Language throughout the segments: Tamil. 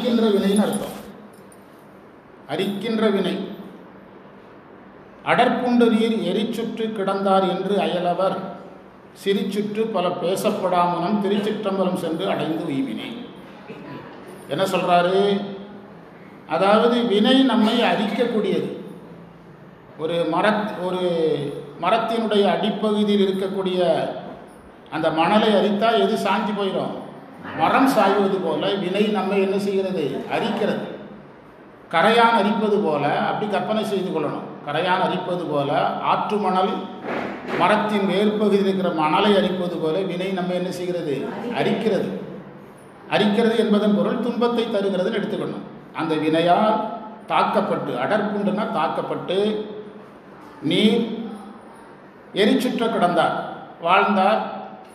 அரிக்கின்ற வினைன்னு அர்த்தம். அரிக்கின்ற வினை. அடற்புண்டு நீர் எரிச்சுற்று கிடந்தார் என்று அயலவர் சிரிச்சுற்று பல பேசப்படாமலும் திருச்சிற்றம்பலம் சென்று அடைந்து உய்வினே. என்ன சொல்றாரு? அதாவது வினை நம்மை அரிக்கக்கூடியது. ஒரு மரத்தினுடைய அடிப்பகுதியில் இருக்கக்கூடிய அந்த மணலை அரித்தா எது சாஞ்சி போயிடும்? மரம் சாய்வது போல வினை நம்மை என்ன செய்கிறது? அரிக்கிறது. கரையான் அரிப்பது போல அப்படி கற்பனை செய்து கொள்ளணும். கரையான் அரிப்பது போல, ஆற்று மணல் மரத்தின் வேர்பகுதியில் இருக்கிற மணலை அரிப்பது போல வினை நம்ம என்ன செய்கிறது? அரிக்கிறது. அரிக்கிறது என்பதன் பொருள் துன்பத்தை தருகிறதுன்னு எடுத்துக்கணும். அந்த வினையால் தாக்கப்பட்டு, அடற்புண்டுனா தாக்கப்பட்டு, நீர் எரிச்சுற்ற கிடந்தார், வாழ்ந்தார்,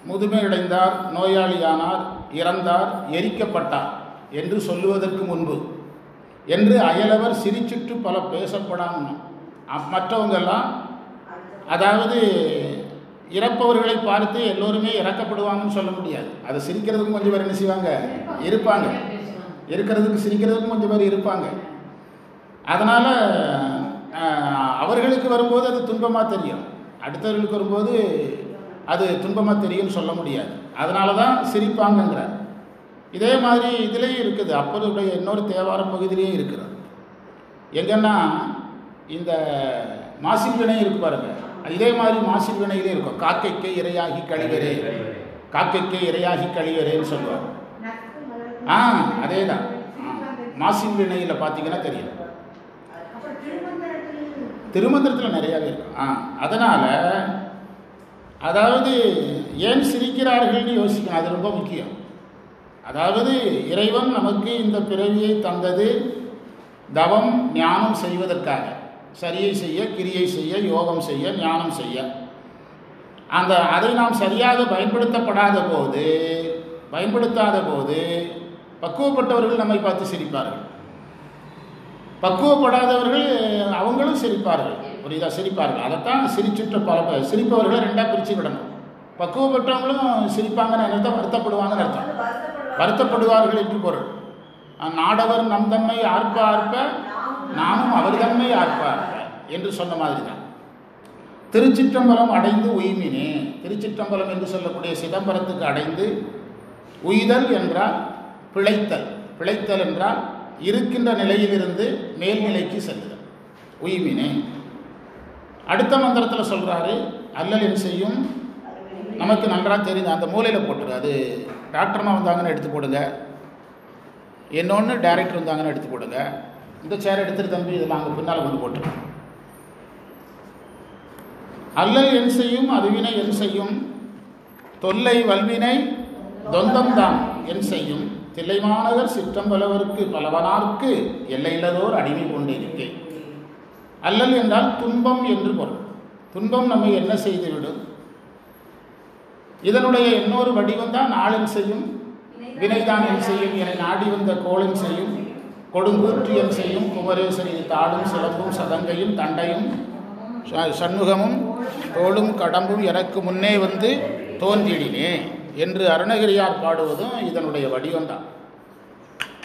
முதுமையடைந்தார், நோயாளியானார், இறந்தார், எரிக்கப்பட்டார் என்று சொல்லுவதற்கு முன்பு என்று அயலவர் சிரிச்சுற்று பல பேசப்படாமல் மற்றவங்கெல்லாம், அதாவது இறப்பவர்களை பார்த்து எல்லோருமே இறக்கப்படுவாங்கன்னு சொல்ல முடியாது. அதை சிரிக்கிறதுக்கும் கொஞ்சம் பேர் என்ன செய்வாங்க? இருப்பாங்க. இருக்கிறதுக்கு சிரிக்கிறதுக்கும் கொஞ்சம் பேர் இருப்பாங்க. அதனால் அவர்களுக்கு வரும்போது அது துன்பமாக தெரியும், அடுத்தவர்களுக்கு வரும்போது அது துன்பமாக தெரியும்னு சொல்ல முடியாது. அதனால தான் சிரிப்பாங்கங்கிறார். இதே மாதிரி இதுலேயும் இருக்குது. அப்பருடைய இன்னொரு தேவார பகுதியிலேயே இருக்கிறது. எங்கன்னா இந்த மாசில் வினை இருக்கு பாருங்க, இதே மாதிரி மாசில் வினையிலே இருக்கும். காக்கைக்கு இரையாகி கழிவரே, காக்கைக்கு இரையாகி கழிவரேன்னு சொல்லுவாங்க. அதே தான் மாசில் வினையில் பார்த்தீங்கன்னா தெரியும். திருமந்திரத்தில் நிறையாவே இருக்கும். அதனால் அதாவது ஏன் சிரிக்கிறார்கள்னு யோசிக்கணும். அது ரொம்ப முக்கியம். அதாவது இறைவன் நமக்கு இந்த பிறவியை தந்தது தவம் ஞானம் செய்வதற்காக. சரியை செய்ய, கிரியை செய்ய, யோகம் செய்ய, ஞானம் செய்ய. அதை நாம் சரியாக பயன்படுத்தாத போது பக்குவப்பட்டவர்கள் நம்மை பார்த்து சிரிப்பார்கள், பக்குவப்படாதவர்கள் அவங்களும் சிரிப்பார்கள். புரியுதா? சிரிப்பார்கள். அதைத்தான் சிரிச்சுற்ற பல சிரிப்பவர்களை ரெண்டாக பிரித்து விடணும். பக்குவப்பட்டவங்களும் சிரிப்பாங்கன்னு அர்த்தம், வருத்தப்படுவாங்கன்னு அர்த்தம். வருத்தப்படுவார்கள் என்று பொருள். நாடவர் நம் தன்மை ஆர்ப்ப ஆர்ப்ப நாமும் அவர் தன்மை ஆர்ப்ப ஆர்ப்ப என்று சொன்ன மாதிரி தான். திருச்சிற்றம்பலம் அடைந்து உய்மினே. திருச்சிற்றம்பலம் என்று சொல்லக்கூடிய சிதம்பரத்துக்கு அடைந்து, உய்தல் என்றால் பிழைத்தல், பிழைத்தல் என்றால் இருக்கின்ற நிலையிலிருந்து மேல்நிலைக்கு செல்லுதல், உய்மினே. அடுத்த மந்திரத்தில் சொல்கிறாரு, அல்லல் என் செய்யும். நமக்கு நன்றாக தெரியுது, அந்த மூலையில் போட்டுரு. அது டாக்டர்மா வந்தாங்கன்னு எடுத்து போடுங்க, என்னொன்று டைரக்டர் வந்தாங்கன்னு எடுத்து போடுங்க. இந்த சேர் எடுத்துகிட்டு தம்பி இதெல்லாம் அங்கே பின்னால் கொண்டு போட்டுரு. அல்லல் என் செய்யும், அதுவினை என் செய்யும், தொல்லை வல்வினை தொந்தம்தான் என் செய்யும், தில்லைமாநகர் சிற்றம்பலவருக்கு பலவனார்க்கு எல்லையில்லதோர் அடிமை கொண்டிருக்கேன். அல்லல் என்றால் துன்பம் என்று பொருள். துன்பம் நம்மை என்ன செய்துவிடும்? இதனுடைய இன்னொரு வடிவம் தான் நாளின் செய்யும், வினைதான் என் செய்யும், என நாடி வந்த கோளின் செய்யும், கொடுங்கூற்று என் செய்யும், குமரேசரி தாளும் சிலம்பும் சதங்கையும் தண்டையும் சண்முகமும் தோளும் கடம்பும் எனக்கு முன்னே வந்து தோன்றிடினே என்று அருணகிரியார் பாடுவதும் இதனுடைய வடிவம்தான்.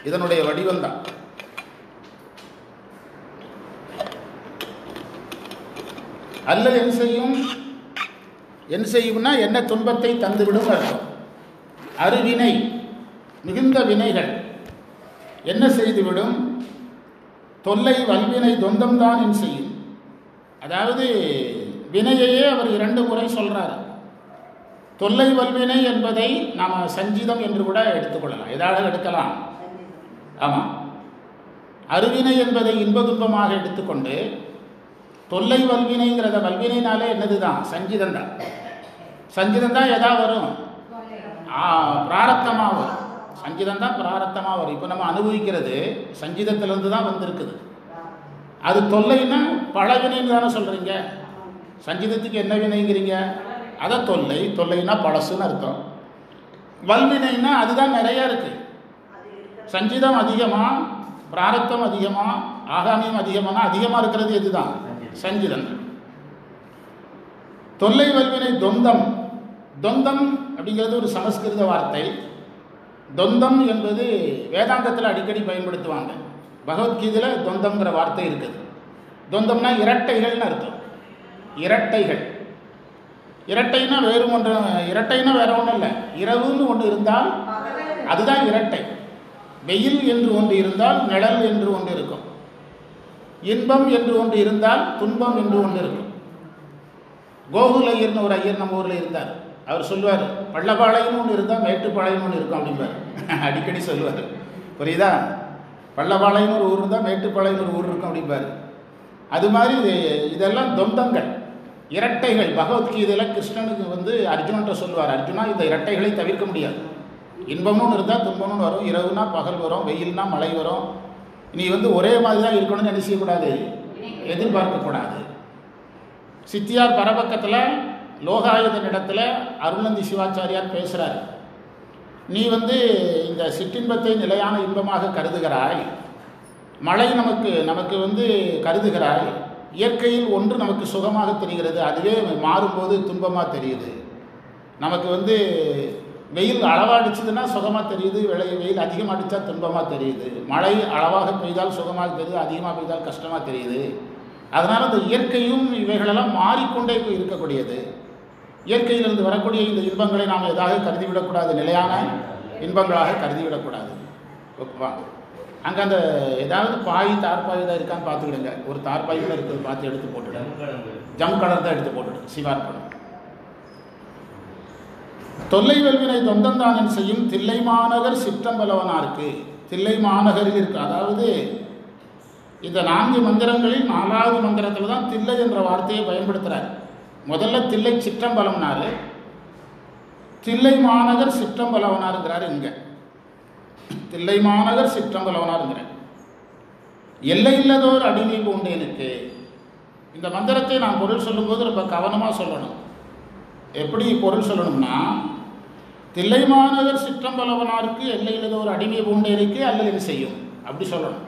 இதனுடைய வடிவம்தான். அல்ல என் செய்யும், என் செய்யும்னா என்ன துன்பத்தை தந்துவிடும் அர்த்தம். அருவினை, மிகுந்த வினைகள் என்ன செய்துவிடும்? தொல்லை வல்வினை தொந்தம்தான் என் செய்யும். அதாவது வினையையே அவர் 2 முறை சொல்றார். தொல்லை வல்வினை என்பதை நாம் சஞ்சிதம் என்று கூட எடுத்துக்கொள்ளலாம், ஏதாவது எடுக்கலாம். ஆமாம், அருவினை என்பதை இன்ப துன்பமாக எடுத்துக்கொண்டு, தொல்லை வல்வினைங்கிறத, வல்வினைனாலே என்னது தான்? சஞ்சிதம் தான். சஞ்சிதம் தான் எதா வரும்? பிராரத்தமாக வரும். சஞ்சிதம் தான் பிராரத்தமாக வரும். இப்போ நம்ம அனுபவிக்கிறது சஞ்சிதத்திலிருந்து தான் வந்திருக்குது. அது தொல்லைன்னா பழவினைன்னு தானே சொல்கிறீங்க. சஞ்சிதத்துக்கு என்ன வினைங்கிறீங்க? அதை தொல்லை, தொல்லைன்னா பழசுன்னு அர்த்தம். வல்வினைன்னா அதுதான் நிறையா இருக்குது. சஞ்சிதம் அதிகமாக, பிராரத்தம் அதிகமாக, ஆகாமியம் அதிகமானா அதிகமாக இருக்கிறது எதுதான்? சஞ்சிதம். தொல்லை வல்வினை தொந்தம். தொந்தம் அப்படிங்கிறது ஒரு சமஸ்கிருத வார்த்தை. தொந்தம் என்பது வேதாந்தத்தில் அடிக்கடி பயன்படுத்துவாங்க. பகவத்கீதையில் தொந்தம்ங்கிற வார்த்தை இருக்குது. தொந்தம்னா இரட்டைகள்னு அர்த்தம். இரட்டைகள், இரட்டைனா வேறு ஒன்று, இரட்டைனா வேற ஒன்றும் இல்லை. இரவுன்னு ஒன்று இருந்தால் அதுதான் இரட்டை. வெயில் என்று ஒன்று இருந்தால் நிழல் என்று ஒன்று இருக்கும். இன்பம் என்று ஒன்று இருந்தால் துன்பம் என்று ஒன்று இருக்கும். கோகுல ஐயர்னு ஒரு ஐயர் நம்ம ஊரில் இருந்தார். அவர் சொல்லுவார், பள்ளப்பாளையம்னு ஒன்று இருந்தால் மேட்டுப்பாளையம்னு ஒன்று இருக்கும் அப்படிம்பார். அடிக்கடி சொல்லுவார். புரியுதா? பள்ளப்பாளையம்னு ஒரு ஊர் இருந்தால் மேட்டுப்பாளையம்னு ஒரு ஊர் இருக்கும் அப்படிம்பார். அது மாதிரி இதெல்லாம் தொந்தங்கள், இரட்டைகள். பகவத்கீதையில் கிருஷ்ணனுக்கு அர்ஜுனன்ட்ட சொல்லுவார், அர்ஜுனா இந்த இரட்டைகளை தவிர்க்க முடியாது. இன்பமும் இருந்தால் துன்பமும் வரும், இரவுனா பகல் வரும், வெயில்னா மழை வரும். நீ ஒரே மாதிரி தான் இருக்கணும்னு நினைக்கக்கூடாது, எதிர்பார்க்கக்கூடாது. சித்தியார் பரபக்கத்தில் லோகாயுதனிடத்தில் அருள்நந்தி சிவாச்சாரியார் பேசுகிறார். நீ இந்த சிற்றின்பத்தை நிலையான இன்பமாக கருதுகிறாய், மழை நமக்கு கருதுகிறாய். இயற்கையில் ஒன்று நமக்கு சுகமாக தெரிகிறது, அதுவே மாறும்போது துன்பமாக தெரியுது. நமக்கு வெயில் அளவாடிச்சதுன்னா சுகமாக தெரியுது, வெயில் அதிகமாக அடித்தா துன்பமாக தெரியுது. மழை அளவாக பெய்தால் சுகமாக தெரியுது, அதிகமாக பெய்தால் கஷ்டமாக தெரியுது. அதனால் இந்த இயற்கையும் இவைகளெல்லாம் மாறிக்கொண்டே இருக்கக்கூடியது. இயற்கையிலிருந்து வரக்கூடிய இந்த இன்பங்களை நாம் எதாக கருதிவிடக்கூடாது, நிலையான இன்பங்களாக கருதிவிடக்கூடாது. அங்கே அந்த ஏதாவது பாய் தார்பாய் தான் இருக்கான்னு பார்த்துக்கிடுங்க. ஒரு தார்பாய் கூட இருக்கிறது பார்த்து எடுத்து போட்டுடுங்க. ஜம் கலர் தான் எடுத்து போட்டுடு. சிவார்ப்பணம். தொல்லை வெல்வினை தொந்தந்தானன் செய்யும் தில்லை மாநகர் சிற்றம்பலவனாருக்கு. தில்லை மாநகரில் இருக்கு. அதாவது இந்த 4 மந்திரங்களில் 4வது மந்திரத்தில் தான் தில்லை என்ற வார்த்தையை பயன்படுத்துகிறார். முதல்ல தில்லை சிற்றம்பலம்னாரு, தில்லை மாநகர் சிற்றம்பலவனாருங்கிறார். இங்கே தில்லை மாநகர் சிற்றம்பலவனாருங்கிறார். எல்லையில்லதோர் அடிமை பூண்டேனுக்கு. இந்த மந்திரத்தை நான் பொருள் சொல்லும்போது ரொம்ப கவனமாக சொல்லணும். எப்படி பொருள் சொல்லணும்னா, தில்லை மாநகர் சிற்றம்பலவனாருக்கு எல்லையில்லதோர் அடிமை பூண்டேனுக்கு அல்லல் என் செய்யும் அப்படி சொல்லணும்.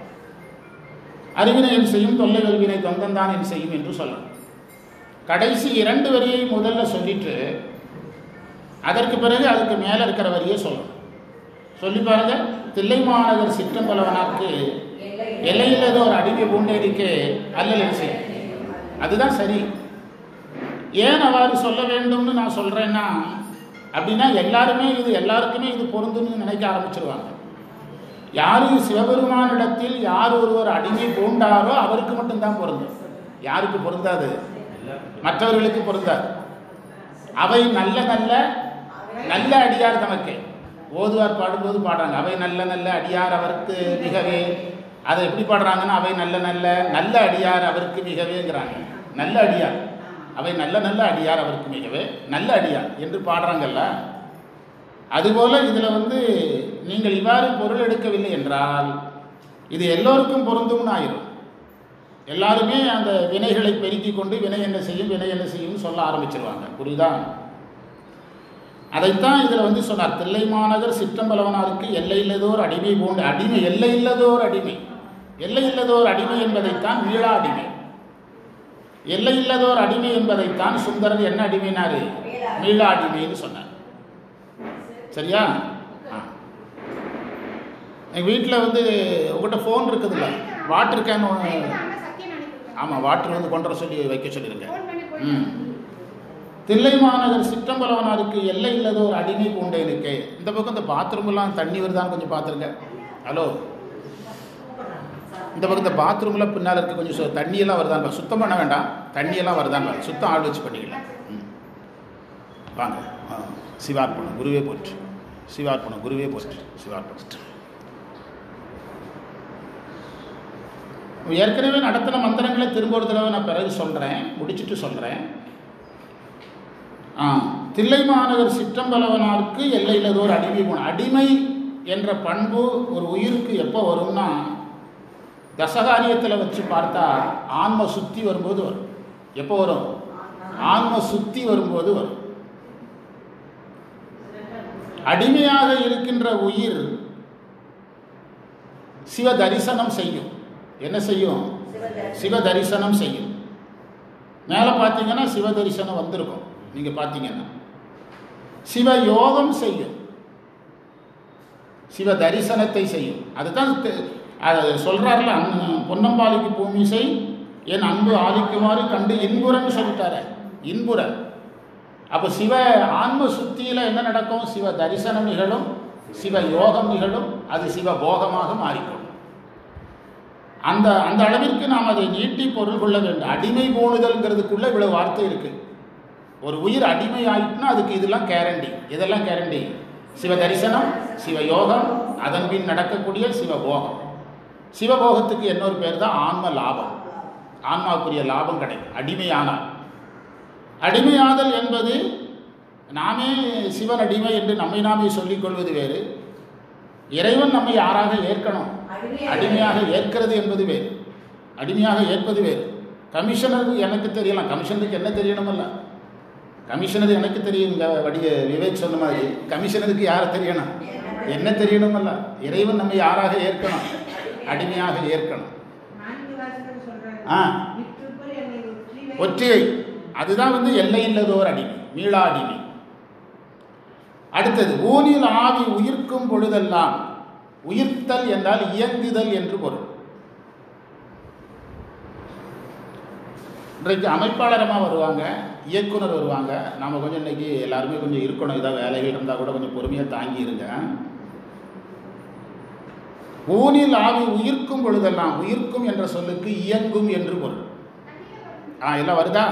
அறிவினை என் செய்யும், தொல்லை வெல்வினை தொந்தந்தான் என் செய்யும் என்று சொல்லணும். கடைசி 2 வரியை முதல்ல சொல்லிட்டு அதற்கு பிறகு அதுக்கு மேலே இருக்கிற வரியை சொல்லணும். சொல்லி பாருங்க. தில்லை மாநகர் சிற்றம்பலவனாருக்கு எல்லையில்லதோ ஒரு அடிமை பூண்டேரிக்கு அல்லல் என் செய்யும். அதுதான் சரி. ஏன் அவ்வாறு சொல்ல வேண்டும்னு நான் சொல்கிறேன்னா, அப்படின்னா எல்லாருக்குமே இது பொருந்துன்னு நினைக்க ஆரம்பிச்சிருவாங்க. யாரு சிவபெருமானிடத்தில் யார் ஒருவர் அடிமை பூண்டாரோ அவருக்கு மட்டும்தான் பொருந்தும். யாருக்கு பொருந்தாது? மற்றவர்களுக்கு பொருந்தாது. அவை நல்ல நல்ல நல்ல அடியார் தமக்கு. ஓதுவார் பாடும்போது பாடுறாங்க, அவை நல்ல நல்ல அடியார் அவருக்கு மிகவே. அதை எப்படி பாடுறாங்கன்னா, அவை நல்ல நல்ல நல்ல அடியார் அவருக்கு மிகவேங்கிறாங்க. நல்ல அடியார், அவை நல்ல நல்ல அடியார் அவருக்கு மிகவே நல்ல அடியார் என்று பாடுறாங்கல்ல. அதுபோல் இதில் நீங்கள் இவ்வாறு பொருள் எடுக்கவில்லை என்றால் இது எல்லோருக்கும் பொருந்தும்னு ஆயிரும். எல்லாருமே அந்த வினைகளை பெருக்கி கொண்டு வினை என்ன செய்யும் சொல்ல ஆரம்பிச்சிருவாங்க. புரியுதா? அதைத்தான் இதில் சொன்னார். தில்லை மாநகர் சிற்றம்பலவனாருக்கு எல்லையில்லதோர் அடிமை பூண்டு. அடிமை எல்லையில்லதோர் அடிமை. எல்லையில்லதோர் அடிமை என்பதைத்தான் மீளா அடிமை. எல்லையில்லதோர் அடிமை என்பதைத்தான் சுந்தரர் என்ன அடிமைனாரு? மீளா அடிமைன்னு சொன்னார். சரியா? எங்கள் வீட்டில் உங்கள்கிட்ட ஃபோன் இருக்குதுல்ல, வாட்டர் கேன். ஆமாம், வாட்டர் கொண்டு வர சொல்லி வைக்க சொல்லிடுங்க. தில்லை மாநகர் சிற்றம்பலவனாருக்கு எல்லை இல்லதோ ஒரு அடிமை பூண்டேனுக்கு. இந்த பக்கம் இந்த பாத்ரூம்லாம் தண்ணி வருதான்னு கொஞ்சம் பார்த்துருங்க. ஹலோ, இந்த பக்கம் இந்த பாத்ரூமில் பின்னால் இருக்க கொஞ்சம் தண்ணியெல்லாம் வருதான்னு சுத்தம் பண்ண வேண்டாம். தண்ணியெல்லாம் வருதான்னு சுத்தம் ஆள் வச்சு பண்ணிக்கலாம். வாங்க. சிவார்ப்பணம் குருவே போற்று. சிவார்ப்பணம் குருவே போற்று. சிவார்ப்பணம். ஏற்கனவே நடத்தின மந்திரங்களை திரும்ப ஒரு தடவை நான் பிறகு சொல்கிறேன், முடிச்சுட்டு சொல்கிறேன். தில்லை மாநகர் சிற்றம்பலவனாருக்கு எல்லையில்லதோ ஒரு அடிமை குணம். அடிமை என்ற பண்பு ஒரு உயிருக்கு எப்போ வரும்னா, தசகாரியத்தில் வச்சு பார்த்தா ஆன்ம சுத்தி வரும்போது வரும். எப்போ வரும்? ஆன்ம சுத்தி வரும்போது வரும். அடிமையாக இருக்கின்ற உயிர் சிவ தரிசனம் செய்யும். என்ன செய்யும்? சிவ தரிசனம் செய்யும். மேலே பார்த்தீங்கன்னா சிவ தரிசனம் வந்திருக்கும். நீங்கள் பார்த்தீங்கன்னா சிவ யோகம் செய்யும். சிவ தரிசனத்தை செய்யும். அதுதான் அதை சொல்கிறார்ல, பொன்னம்பாலிக்கு பூமிசை என் அன்பு ஆலிக்குமாறு கண்டு இன்புறன்னு சொல்லிட்டார. இன்புற. அப்போ சிவ ஆன்ம சுத்தியில் என்ன நடக்கும்? சிவ தரிசனம் நிகழும், சிவ யோகம் நிகழும், அது சிவ போகமாக மாறிக்கொள்ளும். அந்த அந்த அளவிற்கு நாம் அதை நீட்டி பொருள் கொள்ள வேண்டும். அடிமை போணுதல்ங்கிறதுக்குள்ள இவ்வளவு வார்த்தை இருக்குது. ஒரு உயிர் அடிமை ஆயிட்டுனா அதுக்கு இதெல்லாம் கேரண்டி. இதெல்லாம் கேரண்டி. சிவ தரிசனம், சிவ யோகம், அதன் பின் நடக்கக்கூடிய சிவபோகம். சிவபோகத்துக்கு இன்னொரு பேர் தான் ஆன்ம லாபம். ஆன்மாவுக்குரிய லாபம் கிடைக்கும் அடிமையானால். அடிமையாதல் என்பது நாமே சிவன் அடிமை என்று நம்மை நாமே சொல்லிக் கொள்வது வேறு, இறைவன் நம்மை யாராக ஏற்கணும், அடிமையாக ஏற்கிறது என்பது வேறு. அடிமையாக ஏற்பது வேறு. கமிஷனருக்கு எனக்கு தெரியலாம், கமிஷனருக்கு என்ன தெரியணுமல்ல? கமிஷனர் எனக்கு தெரியும், விவேக் சொன்ன மாதிரி கமிஷனருக்கு யாரை தெரியணும், என்ன தெரியணுமல்ல? இறைவன் நம்மை யாராக ஏற்கணும், அடிமையாக ஏற்கணும். ஒற்றியை, அதுதான் எல்லை இல்லதோர் அடிமை, மீளா அடிமை. அடுத்தது ஊனில் ஆவி உயிர்க்கும் பொழுதெல்லாம். உயிர்த்தல் என்றால் இயங்குதல் என்று பொருள். இன்றைக்கு அமைப்பாளரமாக வருவாங்க, இயக்குனர் வருவாங்க. நாம் கொஞ்சம் இன்றைக்கி எல்லாருமே கொஞ்சம் இருக்கணும், ஏதாவது வேலைகள் இருந்தால் கூட கொஞ்சம் பொறுமையாக தாங்கி இருங்க. ஊனில் ஆவி உயிர்க்கும் பொழுதெல்லாம். உயிர்க்கும் என்ற சொல்லுக்கு இயங்கும் என்று பொருள். எல்லாம் வருதா?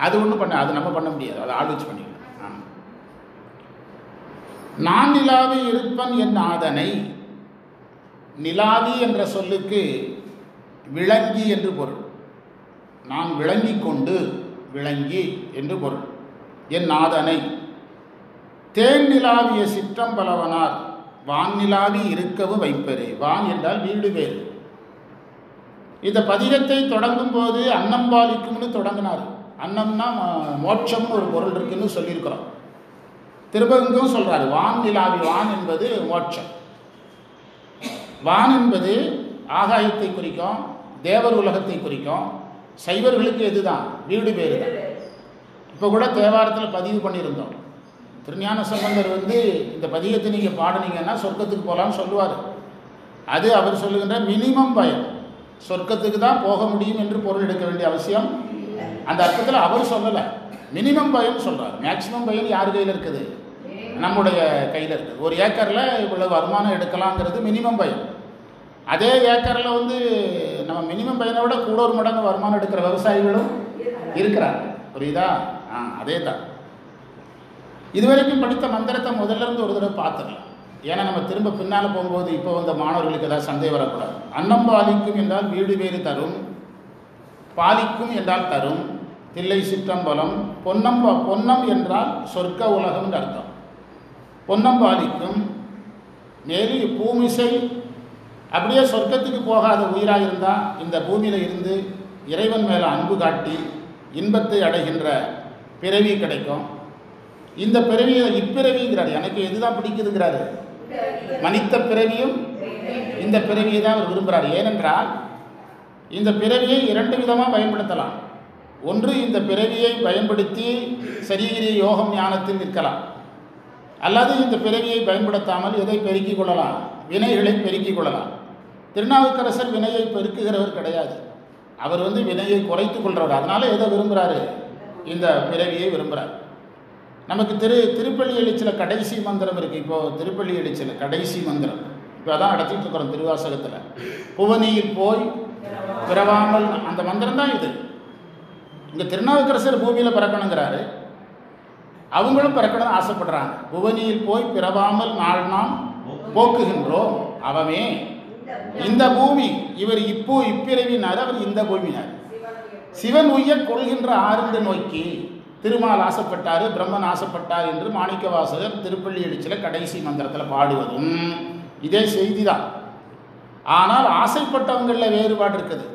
அது ஒன்றும் பண்ண, அது நம்ம பண்ண முடியாது, அதை ஆள் வச்சு பண்ணிக்கலாம். நான் நிலாவி இருப்பன் என் ஆதனை. நிலாவி என்ற சொல்லுக்கு விளங்கி என்று பொருள். நான் விளங்கி கொண்டு, விளங்கி என்று பொருள். என் ஆதனை. தேன் நிலாவிய சிற்றம் பலவனார் வான் நிலாவி இருக்கவும் வைப்பரே. வான் என்றால் வீடு வேறு. இந்த பதிகத்தை தொடங்கும் போது அன்னம்பாலிக்கும்னு தொடங்கினார். அன்னம்னா மோட்சம்னு ஒரு பொருள் இருக்குன்னு சொல்லியிருக்கிறோம். திருப்பங்கும் சொல்றாரு வான் நிலாவி. வான் என்பது மோட்சம். வான் என்பது ஆகாயத்தை குறிக்கும், தேவர் உலகத்தை குறிக்கும். சைவர்களுக்கு எதுதான்? வீடு பேரு தான். இப்போ கூட தேவாரத்தில் பதிவு பண்ணியிருந்தோம். திருஞான சம்பந்தர் இந்த பதிகத்தை நீங்கள் பாடினீங்கன்னா சொர்க்கத்துக்கு போகலான்னு சொல்லுவார். அது அவர் சொல்லுகின்ற மினிமம் பயம். சொர்க்கத்துக்கு தான் போக முடியும் என்று பொருள் எடுக்க வேண்டிய அவசியம் அந்த அர்த்தத்தில் அவர் சொல்லலை. மினிமம் பயம் சொல்கிறார். மேக்சிமம் பயம் யார் கையில் இருக்குது? நம்முடைய கையில் இருக்குது. ஒரு ஏக்கரில் இவ்வளவு வருமானம் எடுக்கலாங்கிறது மினிமம் பயம். அதே ஏக்கரில் நம்ம மினிமம் பையனை விட கூட ஒரு மடங்கு வருமானம் எடுக்கிற விவசாயிகளும் இருக்கிறாங்க. புரியுதா? அதே தான். இதுவரைக்கும் படித்த மந்திரத்தை முதல்ல இருந்து ஒரு தடவை பார்த்துடலாம். ஏன்னா நம்ம திரும்ப பின்னால் போகும்போது இப்போ மாணவர்களுக்கு ஏதாவது சந்தேகம் வரக்கூடாது. அன்னம் பாலிக்கும் என்றால் வீடு வேறு தரும், பாலிக்கும் என்றால் தரும், தில்லை சிற்றம்பலம். பொன்னம் என்றால் சொர்க்க உலகம் என்று அர்த்தம். பொன்னம் பாலிக்கும். மேலும் பூமிசை. அப்படியே சொர்க்கத்துக்கு போகாத உயிராக இருந்தால் இந்த பூமியில் இருந்து இறைவன் மேலே அன்பு காட்டி இன்பத்தை அடைகின்ற பிறவி கிடைக்கும். இந்த பிறவியை இப்பிறவிங்கிறார். எனக்கு எதுதான் பிடிக்குதுங்கிறாரு? மனித பிறவியும் இந்த பிறவியை தான் அவர் விரும்புகிறார். ஏனென்றால் இந்த பிறவியை இரண்டு விதமாக பயன்படுத்தலாம். ஒன்று, இந்த பிறவியை பயன்படுத்தி சரீரிய யோகம் ஞானத்தில் நிற்கலாம். அல்லது இந்த பிறவியை பயன்படுத்தாமல் எதை பெருக்கிக் கொள்ளலாம்? வினைகளை பெருக்கிக் கொள்ளலாம். திருநாவுக்கரசர் வினையை பெருக்குகிறவர் கிடையாது. அவர் வினையை குறைத்துக் கொள்றவர். அதனால எதை விரும்புகிறாரு? இந்த பிறவியை விரும்புகிறார். நமக்கு திருப்பள்ளி எழுச்சியில் கடைசி மந்திரம் இருக்குது. இப்போது திருப்பள்ளி எழுச்சியில் கடைசி மந்திரம் இப்போ அதான் நடத்திட்டு இருக்கிறோம் திருவாசகத்தில். புவனியில் போய் பிறவாமல், அந்த மந்திரம் தான் இது. இங்கே திருநாவுக்கரசர் பூமியில் பிறக்கணுங்கிறாரு, அவங்களும் பிறக்கணும்னு ஆசைப்படுறாங்க. புவனியில் போய் பிறவாமல் நாள் நாம் போக்குகின்றோம் அவமே. இந்த பூமி இவர் இப்பிறவினார், அவர் இந்த பூமினார். சிவன் உய்ய கொள்கின்ற ஆறுந்து நோக்கி திருமால் ஆசைப்பட்டார், பிரம்மன் ஆசைப்பட்டார் என்று மாணிக்க வாசகர் திருப்பள்ளி எழுச்சியில் கடைசி மந்திரத்தில் பாடுவதும் இதே செய்தி தான். ஆனால் ஆசைப்பட்டவங்களில் வேறுபாடு இருக்குது.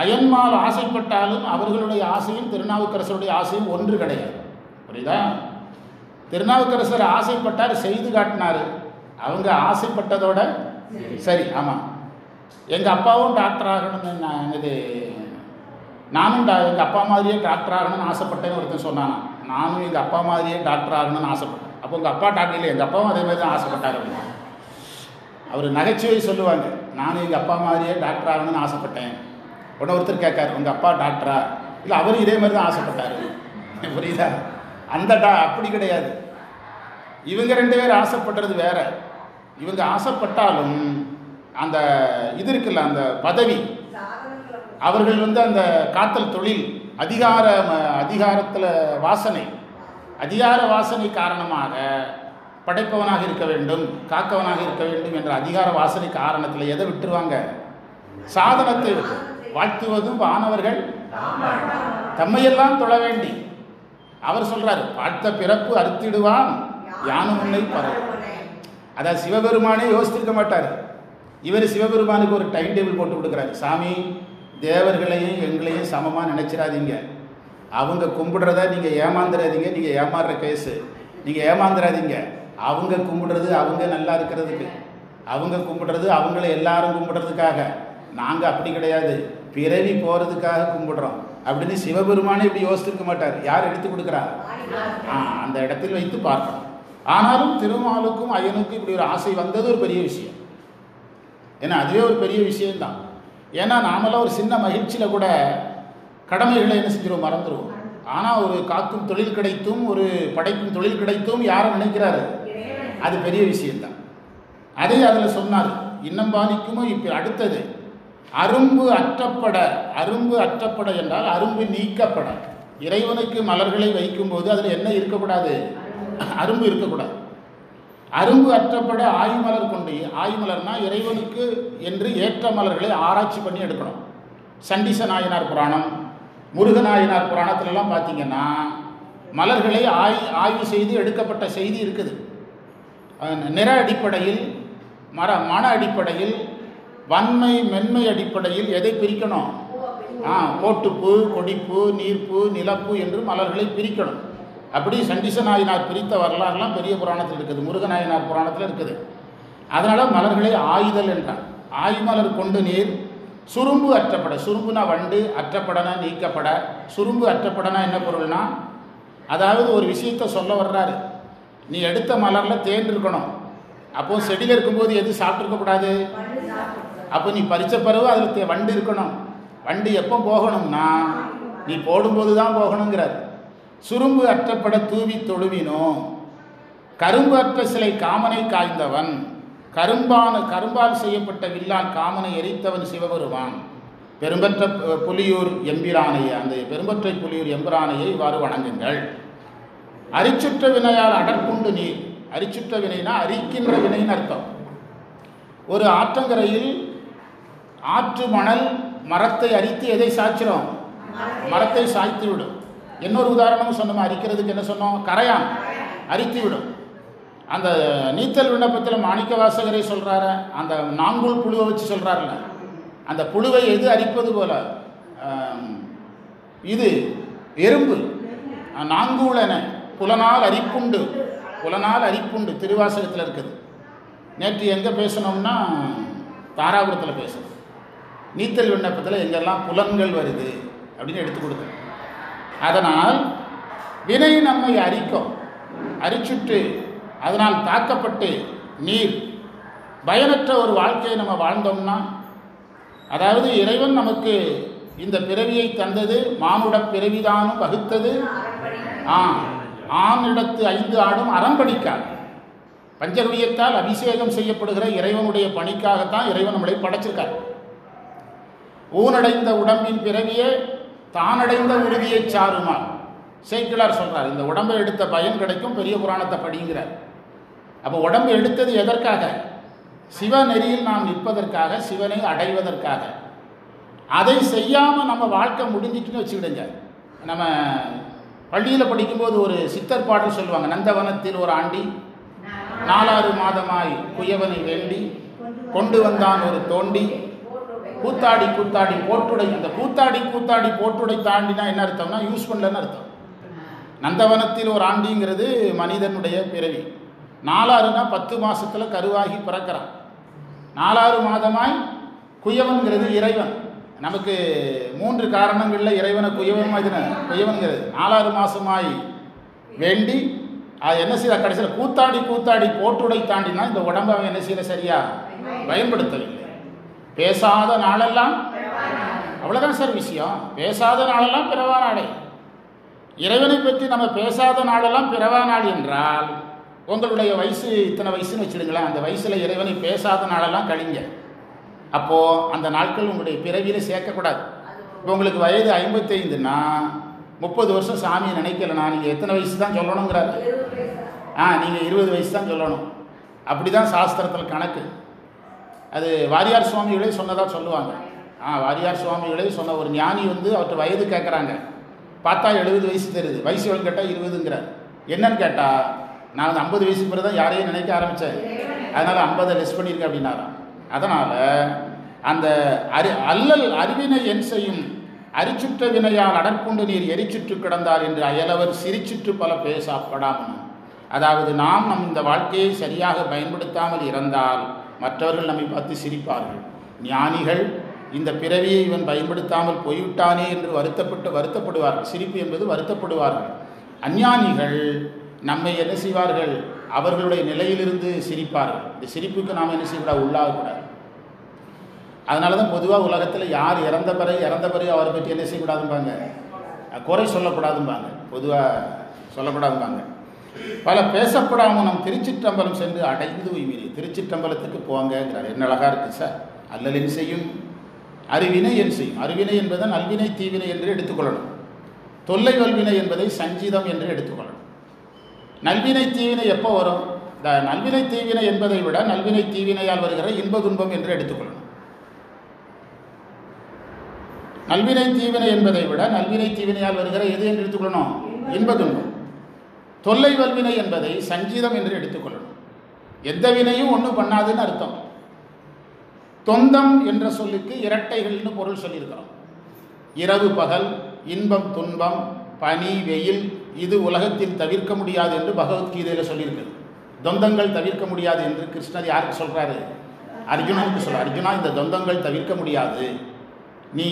அயன்மால் ஆசைப்பட்டாலும் அவர்களுடைய ஆசையும் திருநாவுக்கரசருடைய ஆசையும் ஒன்று கிடையாது. புரியுதா? திருநாவுக்கரசர் ஆசைப்பட்டார், செய்து காட்டினார். அவங்க ஆசைப்பட்டதோட சரி. ஆமாம், எங்கள் அப்பாவும் டாக்டர் ஆகணும்னு நானும் எங்கள் அப்பா மாதிரியே டாக்டர் ஆகணும்னு ஆசைப்பட்டேன்னு ஒருத்தன் சொன்னானா. நானும் எங்கள் அப்பா மாதிரியே டாக்டர் ஆகணும்னு ஆசைப்பட்டேன். அப்போ உங்கள் அப்பா டாக்டர் இல்லை, எங்கள் அப்பாவும் அதே மாதிரி தான் ஆசைப்பட்டார் அப்படின்னு. அவர் நகைச்சுவை சொல்லுவாங்க, நானும் எங்கள் அப்பா மாதிரியே டாக்டர் ஆகணும்னு ஆசைப்பட்டேன். உடனே ஒருத்தர் கேட்காரு, உங்கள் அப்பா டாக்டரா? இல்லை, அவரும் இதே மாதிரி தான் ஆசைப்பட்டார். புரியுதா? அந்த அப்படி கிடையாது. இவங்க 2 பேர் ஆசைப்படுறது வேற. இவங்க ஆசைப்பட்டாலும் அந்த இது இருக்குல்ல, அந்த பதவி, அவர்கள் அந்த காத்தல் தொழில், அதிகாரத்தில் வாசனை, அதிகார வாசனை காரணமாக படைப்பவனாக இருக்க வேண்டும், காக்கவனாக இருக்க வேண்டும் என்ற அதிகார வாசனை காரணத்தில் எதை விட்டுருவாங்க? சாதனத்தை விட்டு. வாழ்த்துவதும் வானவர்கள் தம்மையெல்லாம் தொழ வேண்டி. அவர் சொல்றாரு, பார்த்த பிறப்பு அறுத்திடுவான் யானு முன்னை பரவும். அதாவது சிவபெருமானே யோசித்திருக்க மாட்டார். இவர் சிவபெருமானுக்கு ஒரு டைம் டேபிள் போட்டு கொடுக்குறாரு. சாமி, தேவர்களையும் எங்களையும் சமமாக நினைச்சிடாதீங்க, அவங்க கும்பிடுறத நீங்கள் ஏமாந்துடாதீங்க, நீங்கள் ஏமாறுற கேஸு, நீங்கள் ஏமாந்துடாதீங்க. அவங்க கும்பிடுறது அவங்க நல்லா இருக்கிறதுக்கு, அவங்க கும்பிடுறது அவங்கள எல்லாரும் கும்பிடுறதுக்காக, நாங்கள் அப்படி கிடையாது, பிறவி போகிறதுக்காக கும்பிடுறோம் அப்படின்னு சிவபெருமானே இப்படி யோசித்திருக்க மாட்டார். யார் எடுத்து கொடுக்குறா? அந்த இடத்தில் வைத்து பார்க்கணும். ஆனாலும் திருமாலுக்கும் ஐயனுக்கும் இப்படி ஒரு ஆசை வந்தது ஒரு பெரிய விஷயம். ஏன்னா அதுவே ஒரு பெரிய விஷயம்தான். ஏன்னா நாமெல்லாம் ஒரு சின்ன மகிழ்ச்சியில் கூட கடமைகளை என்ன செஞ்சிருவோம், மறந்துடுவோம். ஆனால் ஒரு காக்கும் தொழில் கிடைத்தும், ஒரு படைக்கும் தொழில் கிடைத்தும் யாரை நினைக்கிறாரு? அது பெரிய விஷயம்தான். அதே அதில் சொன்னார், இன்னம் பாதிக்குமோ. இப்போ அடுத்தது அரும்பு அற்றப்பட. அரும்பு அற்றப்பட என்றால் அரும்பு நீக்கப்பட. இறைவனுக்கு மலர்களை வைக்கும்போது அதில் என்ன இருக்கக்கூடாது? அரும்பு இருக்கக்கூடாது. அரும்பு அற்றப்பட ஆயுமலர் கொண்டு. ஆயுமலர்னா இறைவனுக்கு என்று ஏற்ற மலர்களை ஆராய்ச்சி பண்ணி எடுக்கணும். சண்டிச நாயனார் புராணம், முருகநாயனார் புராணத்திலலாம் பார்த்தீங்கன்னா மலர்களை ஆய்வு செய்து எடுக்கப்பட்ட செய்தி இருக்குது. நிற அடிப்படையில், மன அடிப்படையில், வன்மை மென்மை அடிப்படையில் எதை பிரிக்கணும்? கோட்டுப்பூ, கொடிப்பூ, நீர்ப்பூ, நிலப்பூ என்று மலர்களை பிரிக்கணும். அப்படி சண்டிச நாயனார் பிரித்த வரலாறுலாம் பெரிய புராணத்தில் இருக்குது, முருகநாயனார் புராணத்தில் இருக்குது. அதனால் மலர்களை ஆயுதல் என்றார். ஆய்மலர் கொண்டு நீர் சுரும்பு அற்றப்பட. சுரும்புனா வண்டு, அற்றப்படனா நீக்கப்பட. சுரும்பு அற்றப்படனா என்ன பொருள்னா, அதாவது ஒரு விஷயத்தை சொல்ல வர்றாரு. நீ எடுத்த மலரில் தேன் இருக்கணும், அப்போது செடியில் இருக்கும்போது எது சாப்பிட்ருக்கக்கூடாது? அப்போ நீ பறித்த பிறகு அதில் வண்டு இருக்கணும். வண்டு எப்போ போகணும்னா நீ போடும்போது தான் போகணுங்கிறார். சுரும்பு அற்றப்பட தூவி தொழுவினோ. கரும்பு அற்ற சிலை காமனை காய்ந்தவன். கரும்பால் செய்யப்பட்ட வில்லால் காமனை எரித்தவன் சிவபெருமான். பெரும்பற்ற புலியூர் எம்பிரானையை, அந்த பெரும்பற்றை புலியூர் எம்பிரானையை இவ்வாறு வணங்குங்கள். அரிச்சுற்ற வினையால் அடற்குண்டு நீர். அரிச்சுற்ற வினைனா அரிக்கின்ற வினைன்னு அர்த்தம். ஒரு ஆற்றங்கரையில் ஆற்று மணல் மரத்தை அரித்து எதை சாய்ச்சிடும்? மரத்தை சாய்த்து விடும். இன்னொரு உதாரணம் சொன்னோம், அரிக்கிறதுக்கு என்ன சொன்னோம்? கரையான் அரித்து விடும். அந்த நீத்தல் விண்ணப்பத்தில் மாணிக்க வாசகரை சொல்கிறார, அந்த நாங்குள் புழுவை வச்சு சொல்கிறாருல்ல, அந்த புழுவை எது அரிப்பது போல, இது எறும்பு நாங்கூளென புலனால் அரிப்புண்டு. புலனால் அரிப்புண்டு திருவாசகத்தில் இருக்குது. நேற்று எங்கே பேசணும்னா தாராபுரத்தில் பேசணும். நீத்தல் விண்ணப்பத்தில் எங்கெல்லாம் புலன்கள் வருது அப்படின்னு எடுத்து கொடுத்தோம். அதனால் வினை நம்மை அரிக்கும். அரிச்சுட்டு அதனால் தாக்கப்பட்டு நீர் பயனற்ற ஒரு வாழ்க்கையை நம்ம வாழ்ந்தோம்னா, அதாவது இறைவன் நமக்கு இந்த பிறவியை தந்தது, மானுட பிறவிதானும் வகுத்தது ஆணிடத்து 5 ஆடும் அறம்பணிக்காக. பஞ்சகவியத்தால் அபிஷேகம் செய்யப்படுகிற இறைவனுடைய பணிக்காகத்தான் இறைவன் நம்மளை படைச்சிருக்கார். ஊனடைந்த உடம்பின் பிறவியே தானடைந்த உறுதியை சாருமால் சேக்கிழார் சொல்றார். இந்த உடம்பை எடுத்த பயன் கிடைக்கும், பெரிய புராணத்தை படிங்கிறார். அப்போ உடம்பு எடுத்தது எதற்காக? சிவநெறியில் நாம் நிற்பதற்காக, சிவனை அடைவதற்காக. அதை செய்யாமல் நம்ம வாழ்க்கை முடிஞ்சிட்டுன்னு வச்சுக்கிடுங்க. நம்ம பள்ளியில் படிக்கும்போது ஒரு சித்தர் பாடல் சொல்லுவாங்க. நந்தவனத்தில் ஒரு ஆண்டி 4 மாதமாய் குயவனை வேண்டி கொண்டு வந்தான் ஒரு தோண்டி கூத்தாடி கூத்தாடி போட்டுடை. அந்த கூத்தாடி போட்டுடை தாண்டினா என்ன அர்த்தம்னா யூஸ் பண்ணலன்னு அர்த்தம். நந்தவனத்தில் ஒரு ஆண்டிங்கிறது மனிதனுடைய பிறவி. 4 10 மாதத்தில் கருவாகி பிறக்கிறான். 4 மாதமாய் குயவன்கிறது இறைவன். நமக்கு 3 காரணங்களில் இறைவனை குயவன்கிறது. 4 மாதமாய் வேண்டி அது என்ன செய்ய கடைசியில் கூத்தாடி போட்டுடை தாண்டினா இந்த உடம்பை அவன் என்ன செய்யல, சரியா பயன்படுத்தவில்லை. பேசாத நாளெல்லாம், அவ்வளோதான் சார் விஷயம். பேசாத நாளெல்லாம் பிறவா நாளே. இறைவனை பற்றி நம்ம பேசாத நாளெல்லாம் பிறவா நாள் என்றால், உங்களுடைய வயசு இத்தனை வயசுன்னு வச்சுடுங்களேன், அந்த வயசில் இறைவனை பேசாத நாளெல்லாம் கழிங்க. அப்போது அந்த நாட்கள் உங்களுடைய பிறவியில் சேர்க்கக்கூடாது. இப்போ உங்களுக்கு வயது 55ன்னா 30 வருஷம் சாமியை நினைக்கலனா நீங்கள் எத்தனை வயசு தான் சொல்லணுங்கிறாரு? நீங்கள் 20 வயசு தான் சொல்லணும். அப்படி தான் சாஸ்திரத்தில் கணக்கு. அது வாரியார் சுவாமிகளே சொன்னதாக சொல்லுவாங்க. வாரியார் சுவாமிகளே சொன்ன ஒரு ஞானி அவர்கிட்ட வயது கேட்குறாங்க. பார்த்தா 70 வயசு தெரியுது. வயசு எவ்வளோ கேட்டால் 20ங்கிறார். என்னன்னு கேட்டால், நான் 50 வயசுக்கு பிறகு தான் யாரையும் நினைக்க ஆரம்பித்தேன், அதனால் 50 லெஸ் பண்ணியிருக்கேன் அப்படின்னாராம். அதனால் அந்த அல்லல் அறிவினை என் செய்யும் அரிச்சுற்ற வினையால் அடற்கொண்டு நீர் எரிச்சுற்று கிடந்தார் என்று அயலவர் சிரிச்சுற்று பல பேசப்படாமல். அதாவது நாம் இந்த வாழ்க்கையை சரியாக பயன்படுத்தாமல் இறந்தால் மற்றவர்கள் நம்மை பார்த்து சிரிப்பார்கள். ஞானிகள் இந்த பிறவியை இவன் பயன்படுத்தாமல் போய்விட்டானே என்று வருத்தப்படுவார்கள். சிரிப்பு என்பது வருத்தப்படுவார்கள். அஞ்ஞானிகள் நம்மை என்ன செய்வார்கள், அவர்களுடைய நிலையிலிருந்து சிரிப்பார்கள். இந்த சிரிப்புக்கு நாம் என்ன செய்யக்கூடாது, உள்ளாகக்கூடாது. அதனால தான் பொதுவாக உலகத்தில் யார் இறந்த பிறகு அவரை பற்றி என்ன செய்யக்கூடாதும்பாங்க, குறை சொல்லக்கூடாதும்பாங்க, பொதுவாக சொல்லக்கூடாதும்பாங்க. பல பேசப்படாமல் நம் திருச்சிற்றம்பலம் சென்று அடைந்து உய்வீர். திருச்சிற்றம்பலத்துக்கு போங்கிறார். என்ன அழகாக இருக்குது சார். அல்லலின் செய்யும் அறிவினை என் செய்யும். அறிவினை என்பதை நல்வினை தீவினை என்று எடுத்துக்கொள்ளணும். தொல்லை வல்வினை என்பதை சஞ்சீதம் என்று எடுத்துக்கொள்ளணும். நல்வினை தீவினை எப்போ வரும்? இந்த நல்வினை தீவினை என்பதை விட நல்வினை தீவினையால் வருகிற இன்ப துன்பம் என்று எடுத்துக்கொள்ளணும். நல்வினை தீவினை என்பதை விட நல்வினை தீவினையால் வருகிற எது என்று எடுத்துக்கொள்ளணும்? இன்ப துன்பம். தொல்லை வல்வினை என்பதை சஞ்சீதம் என்று எடுத்துக்கொள்ளணும். எந்த வினையும் ஒன்றும் பண்ணாதுன்னு அர்த்தம். தொந்தம் என்ற சொல்லுக்கு இரட்டைகள்னு பொருள் சொல்லியிருக்கிறோம். இரவு பகல், இன்பம் துன்பம், பனி வெயில், இது உலகத்தில் தவிர்க்க முடியாது என்று பகவத்கீதையில் சொல்லியிருக்கிறது. தொந்தங்கள் தவிர்க்க முடியாது என்று கிருஷ்ணர் யாருக்கு சொல்கிறாரு? அர்ஜுனனுக்கு சொல்கிறார். அர்ஜுனா, இந்த தொந்தங்கள் தவிர்க்க முடியாது. நீ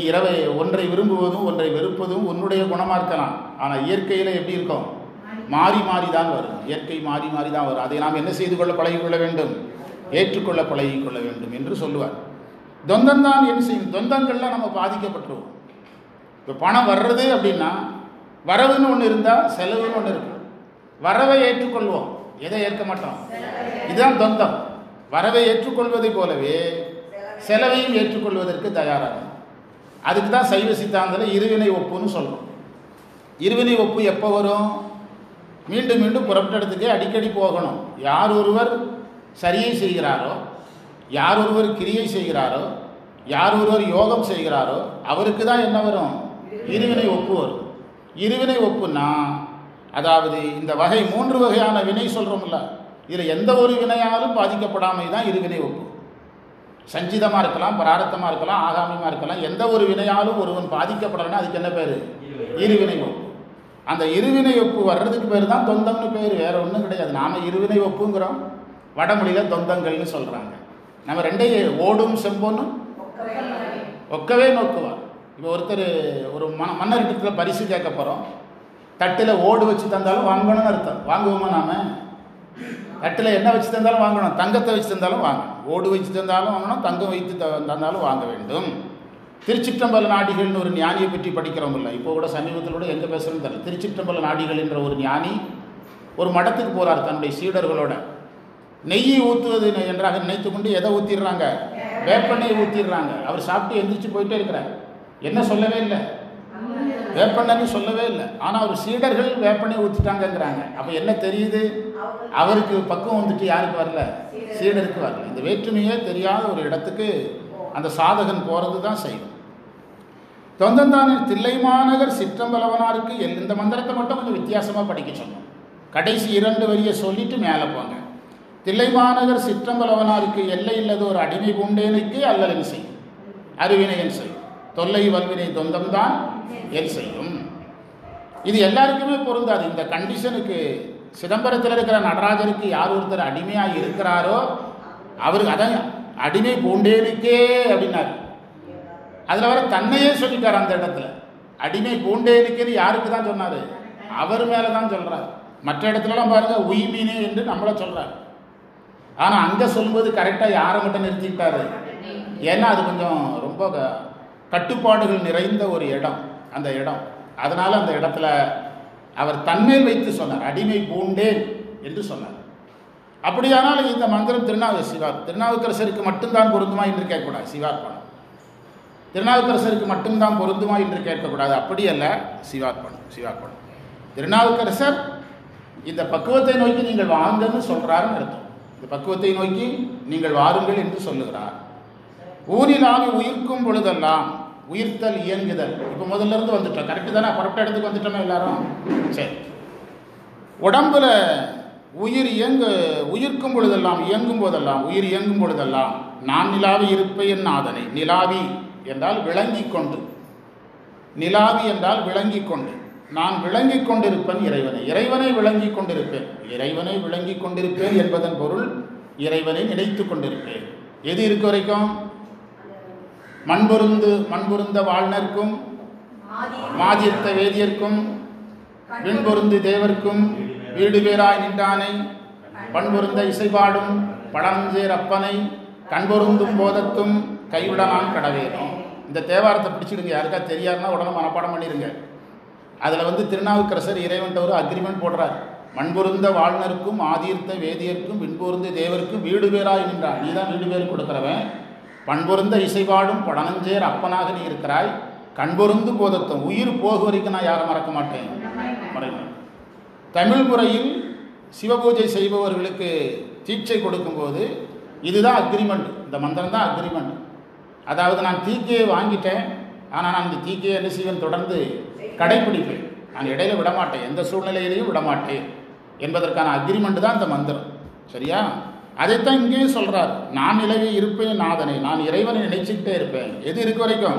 ஒன்றை விரும்புவதும் ஒன்றை வெறுப்பதும் உன்னுடைய குணமாக இருக்கலாம். ஆனால் இயற்கையில் எப்படி இருக்கும்? மாறி மாறி தான் வரும். இயற்கை மாறி மாறி தான் வரும். அதை நாம் என்ன செய்து கொள்ள பழகிக்கொள்ள வேண்டும்? ஏற்றுக்கொள்ள பழகிக்கொள்ள வேண்டும் என்று சொல்லுவார். தொந்தந்தான் என்ன செய்யும்? தொந்தங்கள்லாம் நம்ம பாதிக்கப்பட்டுருவோம். இப்போ பணம் வர்றது அப்படின்னா, வரவுன்னு ஒன்று இருந்தால் செலவுன்னு ஒன்று இருக்கும். வரவை ஏற்றுக்கொள்வோம், எதை ஏற்க மாட்டோம். இதுதான் தொந்தம். வரவை ஏற்றுக்கொள்வதை போலவே செலவையும் ஏற்றுக்கொள்வதற்கு தயாராகும். அதுக்கு தான் சைவ சித்தாந்தத்தில் இருவினை ஒப்புன்னு சொல்கிறோம். இருவினை ஒப்பு எப்போ வரும்? மீண்டும் மீண்டும் புறப்பட்ட இடத்துக்கே அடிக்கடி போகணும். யார் ஒருவர் சரியை செய்கிறாரோ, யார் ஒருவர் கிரியை செய்கிறாரோ, யார் ஒருவர் யோகம் செய்கிறாரோ அவருக்கு தான் என்ன வரும்? இருவினை ஒப்பு வரும். இருவினை ஒப்புன்னா, அதாவது இந்த வகை 3 வகையான வினை சொல்கிறோம்ல, இதில் எந்த ஒரு வினையாலும் பாதிக்கப்படாமல் தான் இருவினை ஒப்பு. சஞ்சிதமாக இருக்கலாம், பிராரத்தமாக இருக்கலாம், ஆகாமியமாக இருக்கலாம். எந்த ஒரு வினையாலும் ஒருவன் பாதிக்கப்படலைன்னா அதுக்கு என்ன பேர்? இருவினை ஒப்பு. அந்த இருவினை ஒப்பு வர்றதுக்கு பேர் தான் தொந்தம்னு பேர், வேறு ஒன்றும் கிடையாது. நாம் இருவினை ஒப்புங்கிறோம், வடமொழியில் தொந்தங்கள்னு சொல்கிறாங்க. நம்ம ரெண்டையும் ஓடும் செம்பொன்னும் ஒக்கவே நோக்குவார். இப்போ ஒருத்தர் ஒரு மன்னர்கிட்ட பரிசு கேட்க போகிறோம். தட்டில் ஓடு வச்சு தந்தாலும் வாங்கணும்னு அர்த்தம். வாங்குவோமா? நாம் தட்டில் என்ன வச்சு தந்தாலும் வாங்கணும், தங்கத்தை வச்சு தந்தாலும் வாங்கணும். ஓடு வச்சு தந்தாலும் வாங்கணும், தங்கம் வைத்து தந்தாலும் வாங்க வேண்டும். திருச்சிற்றம்பல நாடிகள்னு ஒரு ஞானியை பற்றி படிக்கிறோம் இல்லை? இப்போ கூட சமீபத்தில் கூட எங்கே பேசுகிறோன்னு தெரியல. திருச்சிற்றம்பல நாடிகள் என்ற ஒரு ஞானி ஒரு மடத்துக்கு போகிறார் தன்னுடைய சீடர்களோட. நெய்யை ஊற்றுவது என்றாக நினைத்து கொண்டு எதை ஊற்றிடுறாங்க? வேப்பெண்ணெய் ஊற்றிடுறாங்க. அவர் சாப்பிட்டு எந்திரிச்சு போயிட்டே இருக்கிறார். என்ன சொல்லவே இல்லை, வேப்பெண்ணெய்னு சொல்லவே இல்லை. ஆனால் அவர் சீடர்கள் வேப்பெண்ணெய் ஊற்றிட்டாங்கங்கிறாங்க. அப்போ என்ன தெரியுது? அவருக்கு பக்குவம் வந்துட்டு யாருக்கு வரல? சீடருக்கு வரல. இந்த வேற்றுமையே தெரியாத ஒரு இடத்துக்கு அந்த சாதகன் போகிறது தான் செய்யும். தொந்தந்தானின் தில்லைமாநகர் சிற்றம்பலவனாருக்கு இந்த மந்திரத்தை மட்டும் கொஞ்சம் வித்தியாசமாக படிக்க சொன்னோம். கடைசி 2 வரியை சொல்லிட்டு மேலே போங்க. தில்லைமாநகர் சிற்றம்பலவனாருக்கு எல்லை இல்லது ஒரு அடிமை பூண்டேனுக்கு அல்லலின் செய்யும், அறிவினை என் செய்யும், தொல்லை வல்வினை தொந்தம் தான் என் செய்யும். இது எல்லாருக்குமே பொருந்தாது. இந்த கண்டிஷனுக்கு சிதம்பரத்தில் இருக்கிற நடராஜருக்கு யார் ஒருத்தர் அடிமையாக இருக்கிறாரோ அவருக்கு அதான் அடிமை பூண்டேனுக்கே அப்படின்னாரு. அதில் வர தன்னையே சொல்லிட்டார். அந்த இடத்துல அடிமை பூண்டேனுக்கேன்னு யாருக்கு தான் சொன்னார்? அவர் மேலே தான் சொல்கிறார். மற்ற இடத்துலலாம் பாருங்கள் உய்மினே என்று நம்மளை சொல்கிறார். ஆனால் அங்கே சொல்லும்போது கரெக்டாக யாரை மட்டும் நிறுத்திக்கிட்டாரு? ஏன்னா அது கொஞ்சம் ரொம்ப கட்டுப்பாடுகள் நிறைந்த ஒரு இடம் அந்த இடம். அதனால் அந்த இடத்துல அவர் தன்மேல் வைத்து சொன்னார், அடிமை பூண்டேன் என்று சொன்னார். அப்படியானால் இந்த மந்திரம் திருநாவுக்கரசருக்கு மட்டும்தான் பொருந்துமா என்று கேட்கக்கூடாது. சிவார்ப்பணம் திருநாவுக்கரசருக்கு மட்டும்தான் பொருந்துமா என்று கேட்கக்கூடாது. அப்படி அல்ல, சிவார்ப்பணம் திருநாவுக்கரசர் இந்த பக்குவத்தை நோக்கி நீங்கள் வாங்கன்னு சொல்கிறாருன்னு அர்த்தம். இந்த பக்குவத்தை நோக்கி நீங்கள் வாருங்கள் என்று சொல்லுகிறார். ஊரிலாவி உயிர்க்கும் பொழுதெல்லாம் உயிர்த்தல் இயங்குதல். இப்போ முதல்ல இருந்து வந்துட்டோம், கரெக்டு தானே? புறப்பட்ட இடத்துக்கு வந்துட்டோமே எல்லாரும். சரி, உடம்புல உயிர்க்கும் பொழுதெல்லாம் இயங்கும் போதெல்லாம் உயிர் இயங்கும் பொழுதெல்லாம் நான் நிலாவி இருப்பேன் நாதனை. நிலாவி என்றால் விளங்கி கொண்டு, நிலாவி என்றால் விளங்கி கொண்டு, நான் விளங்கி கொண்டிருப்பேன் இறைவனை விளங்கி கொண்டிருப்பேன். இறைவனை விளங்கி கொண்டிருப்பேன் என்பதன் பொருள் இறைவனை நினைத்து கொண்டிருப்பேன். எது இருக்க வரைக்கும்? மண்பொருந்த வாழ்நர்க்கும் மாதியத்த வேதியர்க்கும் விண்பொருந்து தேவர்க்கும் வீடு பேராய் நின்றானை பண்பொருந்த இசைபாடும் பழஞ்சேர் அப்பனை கண்பொருந்தும் போதத்தும் கைவிட நான் கடவேனும். இந்த தேவாரத்தை பிடிச்சிடுங்க. யாருக்கா தெரியாதுன்னா உடனே மனப்பாடம் பண்ணிடுங்க. அதில் திருநாவுக்கரசர் இறைவன்ட்ட ஒரு அக்ரிமெண்ட் போடுறார். மண்பொருந்த வாழ்நருக்கும் ஆதீர்த்த வேதியர்க்கும் விண்பொருந்து தேவருக்கும் வீடு பேராய் நின்றான். நீ தான் வீடு பேர் கொடுக்குறவன். பண்பொருந்த இசைபாடும் பழஞ்சேர் அப்பனாக நீ இருக்கிறாய். கண்பொருந்து போதத்தும், உயிர் போக வரைக்கும் நான் யாரை மறக்க மாட்டேன், மறைவேன். தமிழ் முறையில் சிவபூஜை செய்பவர்களுக்கு தீட்சை கொடுக்கும்போது இதுதான் அக்ரிமெண்ட், இந்த மந்திரம் தான் அக்ரிமெண்ட். அதாவது நான் தீக்கையை வாங்கிட்டேன், ஆனால் நான் இந்த தீக்கையை என்ன செய்வேன், தொடர்ந்து கடைப்பிடிப்பேன். நான் இடையில விடமாட்டேன், எந்த சூழ்நிலையிலையும் விடமாட்டேன் என்பதற்கான அக்ரிமெண்ட் தான் இந்த மந்திரம். சரியா? அதைத்தான் இங்கேயும் சொல்கிறார். நான் நிலவே இருப்பேன் நாதனை, நான் இறைவனை நினைச்சுக்கிட்டே இருப்பேன். எது இருக்க வரைக்கும்?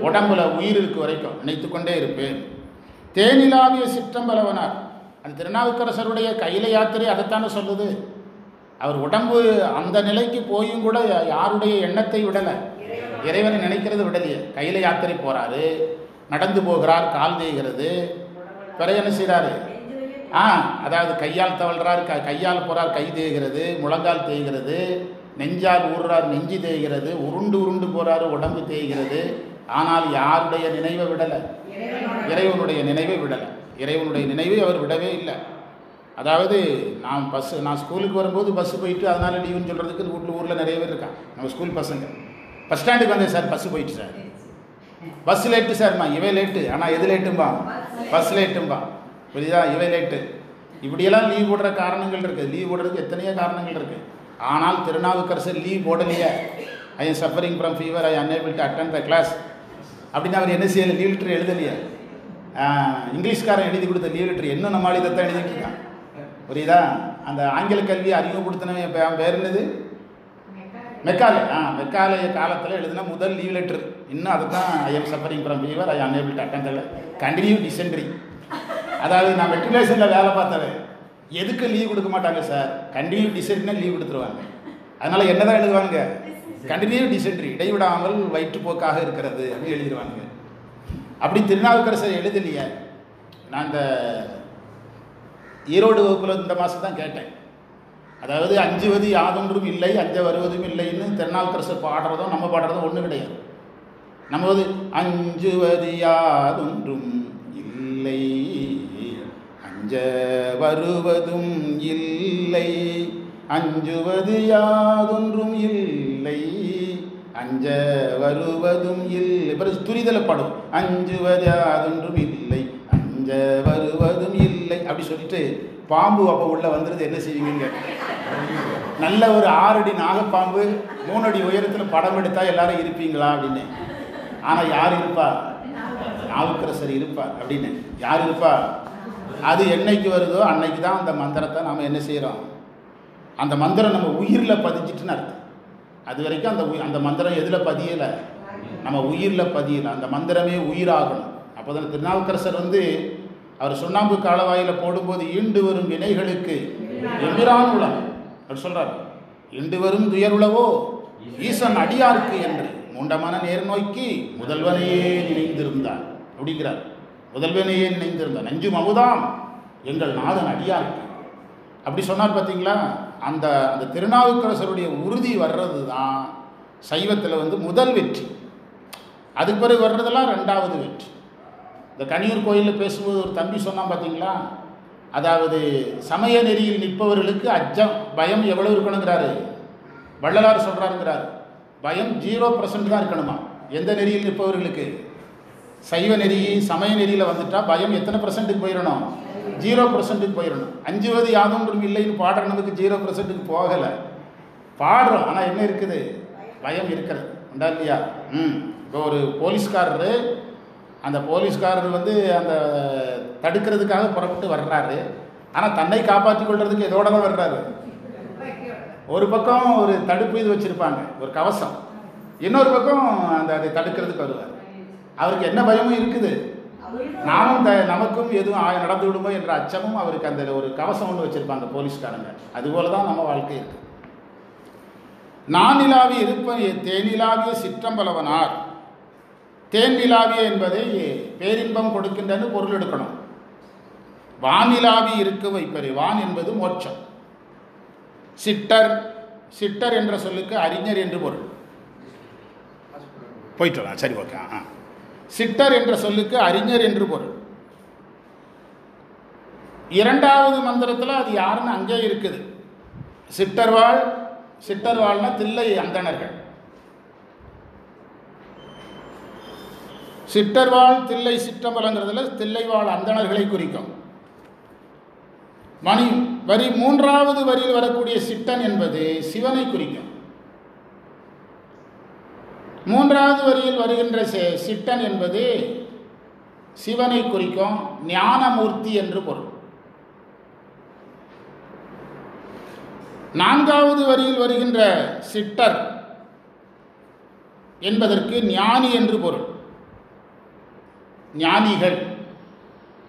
உடம்புல உயிர் இருக்க வரைக்கும் நினைத்து கொண்டே இருப்பேன். தேனிலாவிய சிற்றம்பலவனார், அந்த திருநாவுக்கரசருடைய கையில யாத்திரை அதைத்தானே சொல்லுது. அவர் உடம்பு அந்த நிலைக்கு போயும் கூட யாருடைய எண்ணத்தை விடலை, இறைவனை நினைக்கிறது விடலையே. கையில யாத்திரை போகிறாரு, நடந்து போகிறார், கால் தேய்கிறது, பிறகு என்ன செய்கிறாரு? அதாவது கையால் தவழ்கிறார், கையால் போகிறார், கை தேய்கிறது, முழங்கால் தேய்கிறது, நெஞ்சால் ஊறுறார், நெஞ்சு தேய்கிறது, உருண்டு போகிறாரு, உடம்பு தேய்கிறது. ஆனால் யாருடைய நினைவை விடலை? இறைவனுடைய நினைவை விடலை. இறைவனுடைய நினைவை அவர் விடவே இல்லை. அதாவது நான் ஸ்கூலுக்கு வரும்போது பஸ்ஸு போயிட்டு அதனால் லீவுன்னு சொல்கிறதுக்கு ஊரில் நிறைய பேர் இருக்கான். நம்ம ஸ்கூல் பசங்க பஸ் ஸ்டாண்டுக்கு வந்தேன் சார், பஸ்ஸு போயிட்டு சார், பஸ் லேட்டு சார்மா, இவை லேட்டு, ஆனால் எது லேட்டும்பா? பஸ் லேட்டும்பா. புரியுதா? இவை லேட்டு. இப்படியெல்லாம் லீவ் போடுற காரணங்கள் இருக்குது. லீவ் போடுறதுக்கு எத்தனையோ காரணங்கள் இருக்குது. ஆனால் திருநாவுக்கரசர் லீவ் போடலையே. I am suffering from fever, I unable to attend the class அப்படின்னு அவர் என்ன செய்யலை? Leave letter எழுதலையே. இங்கிலீஷ்காரன் எழுதி கொடுத்த லீவ் லெட்டர் இன்னும் நம்ம இதைத்தான் எழுதிட்டு இருக்கான். புரியுதா? அந்த ஆங்கில கல்வியை அறிமுகப்படுத்தினவன் பேர் என்னது? மெக்காலே. மெக்காலே காலத்தில் எழுதின முதல் லீவ் லெட்டர் இன்னும் அதுதான் ஐ am suffering from fever, I unable to attend the continue dysentery. அதாவது நான் மெட்ரிகுலேஷனில் வேலை பார்த்தவன். எதுக்கு லீவ் கொடுக்க மாட்டாங்க சார்? கண்டினியூ டிசென்ட்ரினா லீவ் கொடுத்துருவாங்க. அதனால் என்ன தான் எழுதுவாங்க? கண்டினியூ டிசென்ட்ரி, இடைவிடாமல் வயிற்றுப்போக்காக இருக்கிறது அப்படின்னு எழுதிடுவாங்க. அப்படி திருநாவுக்கரசர் எழுதலையே. நான் இந்த ஈரோடு வகுப்பில் இந்த மாதம் தான் கேட்டேன். அதாவது அஞ்சுவது யாதொன்றும் இல்லை, அஞ்ச வருவதும் இல்லைன்னு திருநாவுக்கரசர் பாடுறதும் நம்ம பாடுறதும் ஒன்றும் கிடையாது. நம்ம அஞ்சுவது யாதொன்றும் இல்லை, அஞ்ச வருவதும் இல்லை, அஞ்சுவது யாதொன்றும் இல்லை, அஞ்ச வருவதும் இல்லை. துரிதலை பாடும், அஞ்சுவது யாதொன்றும் இல்லை, அஞ்ச வருவதும் இல்லை அப்படி சொல்லிட்டு பாம்பு அப்போ உள்ள வந்துடுது. என்ன செய்வீங்க? நல்ல ஒரு 6 அடி நாகப்பாம்பு 3 அடி உயரத்தில் படம் எடுத்தால் எல்லாரும் இருப்பீங்களா அப்படின்னு. ஆனால் யார் இருப்பா? நாவுக்கரசர் இருப்பார் அப்படின்னு. யார் இருப்பா? அது என்னைக்கு வருதோ அன்னைக்கு தான் அந்த மந்திரத்தை நாம் என்ன செய்கிறோம்? அந்த மந்திரம் நம்ம உயிரில் பதிஞ்சிட்டுன்னு அர்த்தம். அது வரைக்கும் அந்த மந்திரம் எதில் பதியலை? நம்ம உயிரில் பதியலை. அந்த மந்திரமே உயிராகணும். அப்போ தான் திருநாவுக்கரசர் அவர் சுண்ணாம்பு காலவாயில் போடும்போது ஈண்டு வரும் வினைகளுக்கு எம்பிரான் உளம் அப்படி சொல்கிறார். ஈண்டு வரும் துயருளவோ ஈசன் அடியாருக்கு என்று மூண்டமான நேர் நோக்கி முதல்வனையே நினைந்திருந்தார் அப்படிங்கிறார். முதல்வனையே நினைந்திருந்தார். நெஞ்சும் அமுதாம் எங்கள் நாதன் அடியார். அப்படி சொன்னார் பார்த்தீங்களா? அந்த அந்த திருநாவுக்கரசருடைய உறுதி வர்றது தான் சைவத்தில் முதல் வெற்றி. அதுக்கு பிறகு வர்றதெல்லாம் ரெண்டாவது வெற்றி. இந்த கனியூர் கோயிலில் பேசும்போது ஒரு தம்பி சொன்னான் பார்த்தீங்களா, அதாவது சமய நெறியில் நிற்பவர்களுக்கு அச்சம் பயம் எவ்வளவு இருக்கணுங்கிறாரு வள்ளலார் சொல்கிறாருங்கிறார். பயம் 0% தான் இருக்கணுமா எந்த நெறியில் நிற்பவர்களுக்கு? சைவ நெறி சமய நெறியில் வந்துட்டால் பயம் எத்தனை % போயிடணும்? 0% போயிடணும். அஞ்சுவது யாதொன்றும் இல்லைன்னு பாடுறவனுக்கு 0% போகலை. பாடுறோம், ஆனால் என்ன இருக்குது? பயம் இருக்கிறது. உண்டா இல்லையா? இப்போ ஒரு போலீஸ்காரரு, அந்த போலீஸ்காரர் அந்த தடுக்கிறதுக்காக புறப்பட்டு வர்றாரு. ஆனால் தன்னை காப்பாற்றி கொள்றதுக்கு எதோட தான் வர்றாரு? ஒரு பக்கம் ஒரு தடுப்பு இது வச்சுருப்பாங்க, ஒரு கவசம். இன்னொரு பக்கம் அதை தடுக்கிறதுக்கு வருவார். அவருக்கு என்ன பயமும் இருக்குது, நாமும் நமக்கும் எதுவும் நடந்து விடுமோ என்ற அச்சமும் அவருக்கு அந்த ஒரு கவசம் ஒன்று வச்சுருப்பாங்க போலீஸ்காரங்க. அதுபோல தான் நம்ம வாழ்க்கை இருக்குது. நானிலாவி இருப்ப தேனிலாவிய சிற்றம்பலவனார். தேன் நிலாவிய என்பதை பேரின்பம் கொடுக்கின்றன்னு பொருள் எடுக்கணும். வானிலாவி இருக்க வைப்பது. வான் என்பது மோட்சம். சிட்டர், சிட்டர் என்ற சொல்லுக்கு அறிஞர் என்று பொருள். போயிட்டு வரலாம், சரி, ஓகே. சிட்டர் என்ற சொல்லுக்கு அறிஞர் என்று பொருள். இரண்டாவது மந்திரத்தில் அது யாருன்னு அங்கே இருக்குது. சிட்டர்வாள், சிட்டர்வாள்னா தில்லை அந்தணர்கள். சிட்டர்வாள் தில்லை சிற்றம்பலங்கிறதுல தில்லைவாழ் அந்தணர்களை குறிக்கும். மணி வரி 3வது வரியில் வரக்கூடிய சிட்டன் என்பது சிவனை குறிக்கும். 3வது வரியில் வருகின்ற சிட்டன் என்பது சிவனை குறிக்கும். ஞானமூர்த்தி என்று பொருள். 4வது வரியில் வருகின்ற சிட்டர் என்பதற்கு ஞானி என்று பொருள். ஞானிகள்,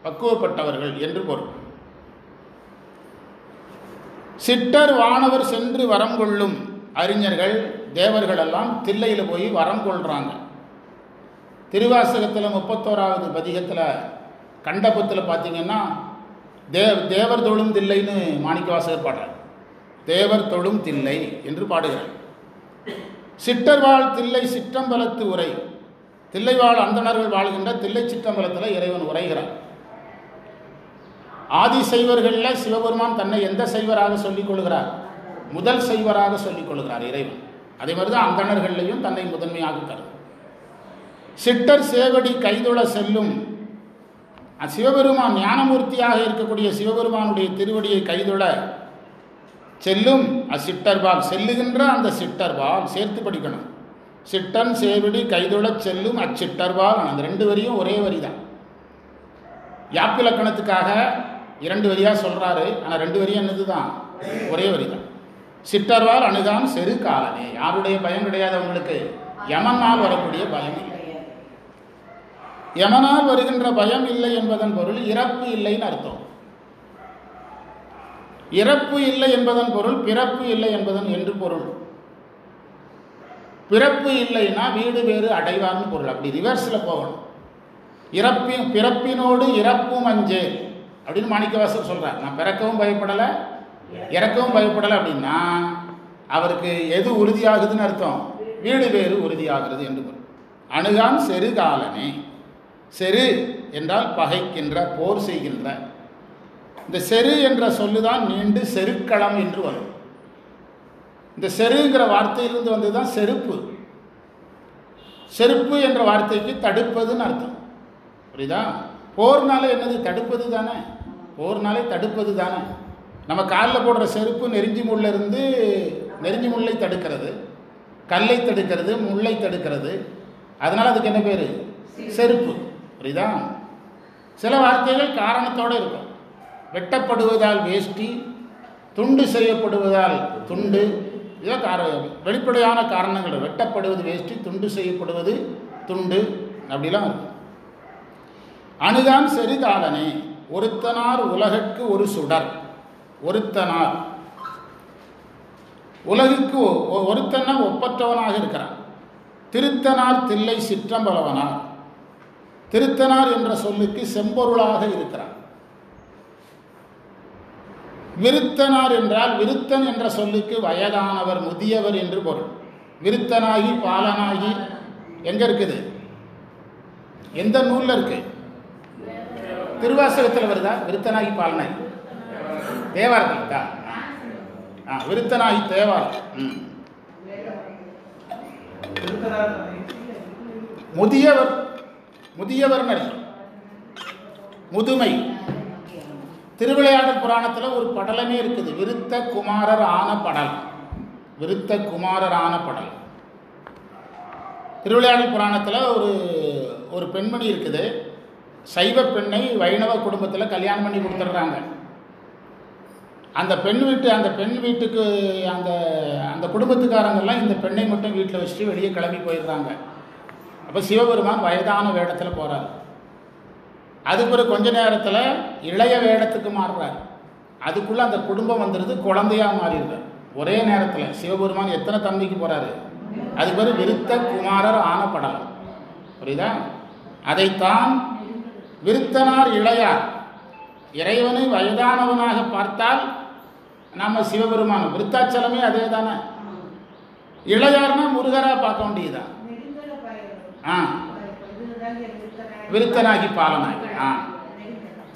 பக்குவப்பட்டவர்கள் என்று பொருள். சிட்டர் வானவர் சென்று வரம் கொள்ளும். அறிஞர்கள் தேவர்கள் எல்லாம் தில்லையில் போய் வரம் கொள்றாங்க. திருவாசகத்தில் 31வது பதிகத்தில் கண்டபத்தில் பார்த்தீங்கன்னா தேவர் தொழும் தில்லைன்னு மாணிக்கவாசகர் பாடுறார். தேவர் தொழும் தில்லை என்று பாடுகிறார். சிட்டர்வாழ் தில்லை சிற்றம்பலத்து உரை. தில்லைவாழ் அந்தணர்கள் வாழ்கின்ற தில்லை சிற்றம்பலத்தில் இறைவன் உரைகிறார். ஆதி சைவர்களில் சிவபெருமான் தன்னை எந்த சைவராக சொல்லிக் கொள்கிறார்? முதல் சைவராக சொல்லிக் கொள்கிறார் இறைவன். அதே மாதிரி தான் அந்தணர்களையும் தன்னை முதன்மையாக கருது. சிட்டர் சேவடி கைதொழ செல்லும். சிவபெருமான் ஞானமூர்த்தியாக இருக்கக்கூடிய சிவபெருமானுடைய திருவடியை கைதொழ செல்லும் அச்சிட்டர்பால். செல்லுகின்ற அந்த சிட்டர்பால் சேர்த்து படிக்கணும். சிட்டன் சேவடி கைதொழ செல்லும் அச்சிட்டர்பால். அந்த 2 வரியும் ஒரே வரி தான். யாப்பிலக்கணத்துக்காக 2 வரியாக சொல்கிறாரு, ஆனால் 2 வரியும் என்னது தான்? ஒரே வரி தான். சிட்டர்வால் அணுகான் செரு காலனே. யாருடைய பயம் கிடையாது அவங்களுக்கு? யமனால் வரக்கூடிய பயம் இல்லை. யமனால் வருகின்ற பயம் இல்லை என்பதன் பொருள் இறப்பு இல்லைன்னு அர்த்தம். இறப்பு இல்லை என்பதன் பொருள் பிறப்பு இல்லை என்பதன் என்று பொருள். பிறப்பு இல்லைன்னா வீடு வேறு அடைவார்னு பொருள். அப்படி ரிவர்ஸில் போகணும். பிறப்பினோடு இறப்பும் அஞ்சே அப்படின்னு மாணிக்கவாசகர் சொல்கிறார். நான் பிறக்கவும் பயப்படலை, இறக்கவும் பயப்படலை அப்படின்னா அவருக்கு எது உறுதியாகுதுன்னு அர்த்தம்? வீடு வேறு உறுதியாகிறது என்று பொருள். அணுகான் செரு காலனே. செரு என்றால் பகைக்கின்ற, போர் செய்கின்ற. இந்த செரு என்ற சொல்லுதான் நீண்டு செருக்களம் என்று வரும். இந்த செருங்கிற வார்த்தையிலிருந்து வந்து தான் செருப்பு. செருப்பு என்ற வார்த்தைக்கு தடுப்பதுன்னு அர்த்தம். புரியுதா? போர்னாலே என்னது? தடுப்பது தானே. போர்னாலே தடுப்பது தானே. நம்ம காலில் போடுற செருப்பு நெருஞ்சி முள்ளிருந்து நெருஞ்சி முள்ளை தடுக்கிறது, கல்லை தடுக்கிறது, முள்ளை தடுக்கிறது. அதனால் அதுக்கு என்ன பேர்? செருப்பு. புரியுதா? சில வார்த்தைகள் காரணத்தோடு இருக்கும். வெட்டப்படுவதால் வேஷ்டி, துண்டு செய்யப்படுவதால் துண்டு. இதான் வெளிப்படையான காரணங்கள். வெட்டப்படுவது வேஷ்டி, துண்டு செய்யப்படுவது துண்டு, அப்படிலாம் இருக்கும். அணுகான் செருகாலனே. ஒருத்தனார் உலகுக்கு ஒரு சுடர். ஒருத்தனார் உலகுக்கு ஒருத்தனா ஒப்பற்றவனாக இருக்கிறான். திருத்தனார் தில்லை சிற்றம்பலவனார். திருத்தனார் என்ற சொல்லுக்கு செம்பொருளாக இருக்கிறான். விருத்தனார் என்றால் விருத்தன் என்ற சொல்லுக்கு வயதானவர், முதியவர் என்று பொருள். விருத்தனாகி பாலனாகி எங்க இருக்குது? எந்த நூல்ல இருக்கு? திருவாசகத்தில் வருதா? விருத்தனாகி பாலனாகி தேவாரத்தில் இருக்கா? விருத்தனாகி தேவாரம். முதியவர், முதியவர் முதுமை. திருவிளையாடல் புராணத்தில் ஒரு படலமே இருக்குது, விருத்த குமாரர் ஆன படலம். விருத்த குமாரர் ஆன படலம். திருவிளையாடல் புராணத்தில் ஒரு பெண்மணி இருக்குது. சைவ பெண்ணை வைணவ குடும்பத்தில் கல்யாணம் பண்ணி கொடுத்துட்றாங்க. அந்த பெண் வீட்டுக்கு அந்த குடும்பத்துக்காரங்கெல்லாம் இந்த பெண்ணை மட்டும் வீட்டில் வச்சுட்டு வெளியே கிளம்பி போயிடுறாங்க. அப்போ சிவபெருமான் வயதான வேடத்தில் போகிறார். அது பிறகு கொஞ்ச நேரத்தில் இளைய வேடத்துக்கு மாறுறார். அதுக்குள்ளே அந்த குடும்பம் வந்துடுது, குழந்தையாக மாறிடுறார். ஒரே நேரத்தில் சிவபெருமான் எத்தனை தம்பிக்கு போகிறாரு? அது பிறகு விருத்த குமாரர் ஆன படலம். புரியுதா? அதைத்தான் விருத்தனார் இளையார். இறைவனை வயதானவனாக பார்த்தால் நம்ம சிவபெருமான், விருத்தாச்சலமே அதே தானே. இளையார்னா முருகராக பார்க்க வேண்டியதுதான். விருத்தனாகி பாலனாகி.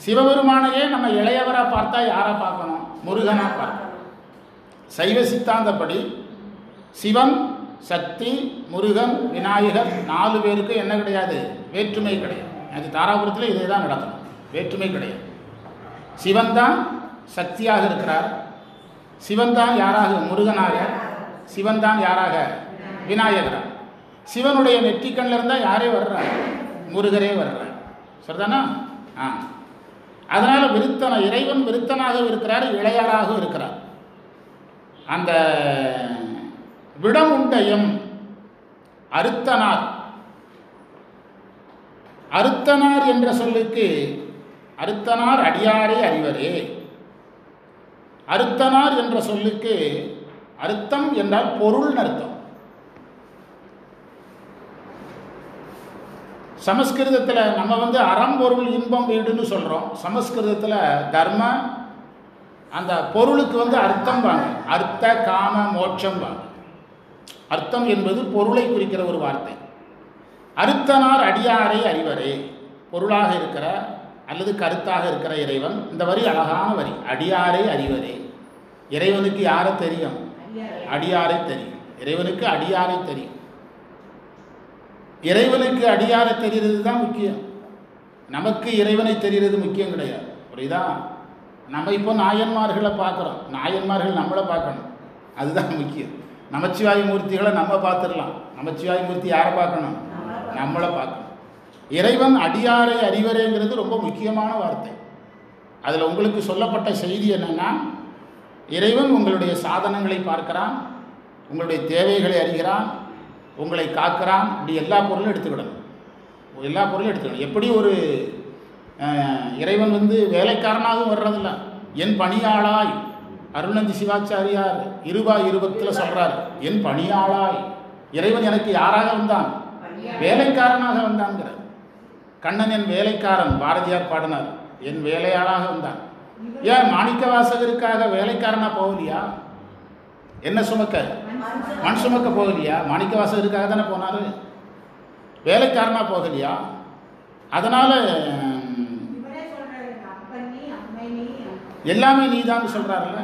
சிவபெருமானையே நம்ம இளையவராக பார்த்தா யாரை பார்க்கணும்? முருகனாக பார்க்கணும். சைவ சித்தாந்தப்படி சிவன், சக்தி, முருகன், விநாயகர் 4 பேருக்கு என்ன கிடையாது? வேற்றுமை கிடையாது. அது தாராபுரத்தில் இதே தான் நடக்கணும். வேற்றுமை கிடையாது. சிவன் தான் சக்தியாக இருக்கிறார். சிவன் தான் யாராக? முருகனாக. சிவன் தான் யாராக? விநாயகராக. சிவனுடைய நெற்றிக்கண்ணில் இருந்தால் யாரே வர்றார்? முருகரே வர்றார். சரிதானா? அதனால் இறைவன் விருத்தனாக இருக்கிறார், இளையாராக இருக்கிறார். அந்த விடமுண்டையம் அருத்தனார். அருத்தனார் என்ற சொல்லுக்கு அருத்தனார் அடியாரே அறிவரே. அருத்தனார் என்ற சொல்லுக்கு அர்த்தம் என்றால் பொருள் அர்த்தம். சமஸ்கிருதத்தில் நம்ம அறம்பொருள் இன்பம் வீடுன்னு சொல்கிறோம். சமஸ்கிருதத்தில் தர்ம அந்த பொருளுக்கு அர்த்தம் வாங்க. அர்த்த காம மோட்சம் வாங்க. அர்த்தம் என்பது பொருளை குறிக்கிற ஒரு வார்த்தை. அருத்தனார் அடியாரை அறிவரே. பொருளாக இருக்கிற அல்லது கருத்தாக இருக்கிற இறைவன். இந்த வரி அழகான வரி. அடியாரை அறிவரே. இறைவனுக்கு யாரை தெரியும்? அடியாரை தெரியும். இறைவனுக்கு அடியாரை தெரியும். இறைவனுக்கு அடியாரை தெரிகிறது தான் முக்கியம். நமக்கு இறைவனை தெரிகிறது முக்கியம் கிடையாது. புரியுதா? நம்ம இப்போ நாயன்மார்களை பார்க்குறோம். நாயன்மார்கள் நம்மளை பார்க்கணும், அதுதான் முக்கியம். நமச்சிவாய மூர்த்திகளை நம்ம பார்த்துடலாம். நமச்சிவாய மூர்த்தி யாரை பார்க்கணும்? நம்மளை பார்க்கணும். இறைவன் அடியாரை அறிவரேங்கிறது ரொம்ப முக்கியமான வார்த்தை. அதில் உங்களுக்கு சொல்லப்பட்ட செய்தி என்னென்னா, இறைவன் உங்களுடைய சாதனங்களை பார்க்கிறான், உங்களுடைய தேவைகளை அறிகிறான், உங்களை காக்கிறான். இப்படி எல்லா பொருளும் எடுத்துக்கிடணும். எல்லா பொருளும் எடுத்துக்கணும். எப்படி ஒரு இறைவன் வேலைக்காரனாகவும் வர்றதில்ல. என் பணியாளாய் அருணந்தி சிவாச்சாரியார் 20:20 சொல்கிறார். என் பணியாளாய். இறைவன் எனக்கு யாராக வந்தான்? வேலைக்காரனாக வந்தான்கிறார். கண்ணன் என் வேலைக்காரன், பாரதியார் பாடினார். என் வேலையாளாக வந்தான். ஏன் மாணிக்க வாசகருக்காக வேலைக்காரனா போகலையா? என்ன சுமக்க? மண் சுமக்க போகலையா? மாணிக்க வாசகருக்காக தானே போனார். வேலைக்காரனா போகலையா? அதனால எல்லாமே நீதான் சொல்றாருல்ல.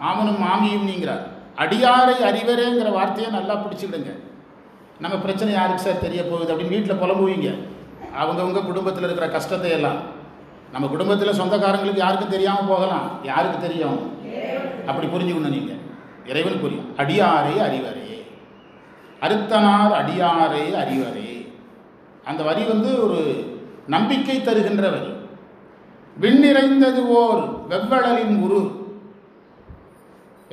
மாமனும் மாமியும் நீங்கிறார். அடியாரை அறிவரேங்கிற வார்த்தையை நல்லா பிடிச்சிடுங்க. நம்ம பிரச்சனை யாருக்கு சார் தெரிய போகுது அப்படின்னு வீட்டில் புலம்புவீங்க. அவங்கவுங்க குடும்பத்தில் இருக்கிற கஷ்டத்தை எல்லாம். நம்ம குடும்பத்தில் சொந்தக்காரங்களுக்கு யாருக்கும் தெரியாமல் போகலாம். யாருக்கு தெரியும்? அப்படி புரிஞ்சுக்கணும். நீங்கள் இறைவன் புரியும். அடியாரை அறிவரே. அருத்தனார் அடியாரை அறிவரே. அந்த வரி ஒரு நம்பிக்கை தருகின்ற வரி. விண்ணிறைந்தது ஓர் வெவ்வளலின் உரு.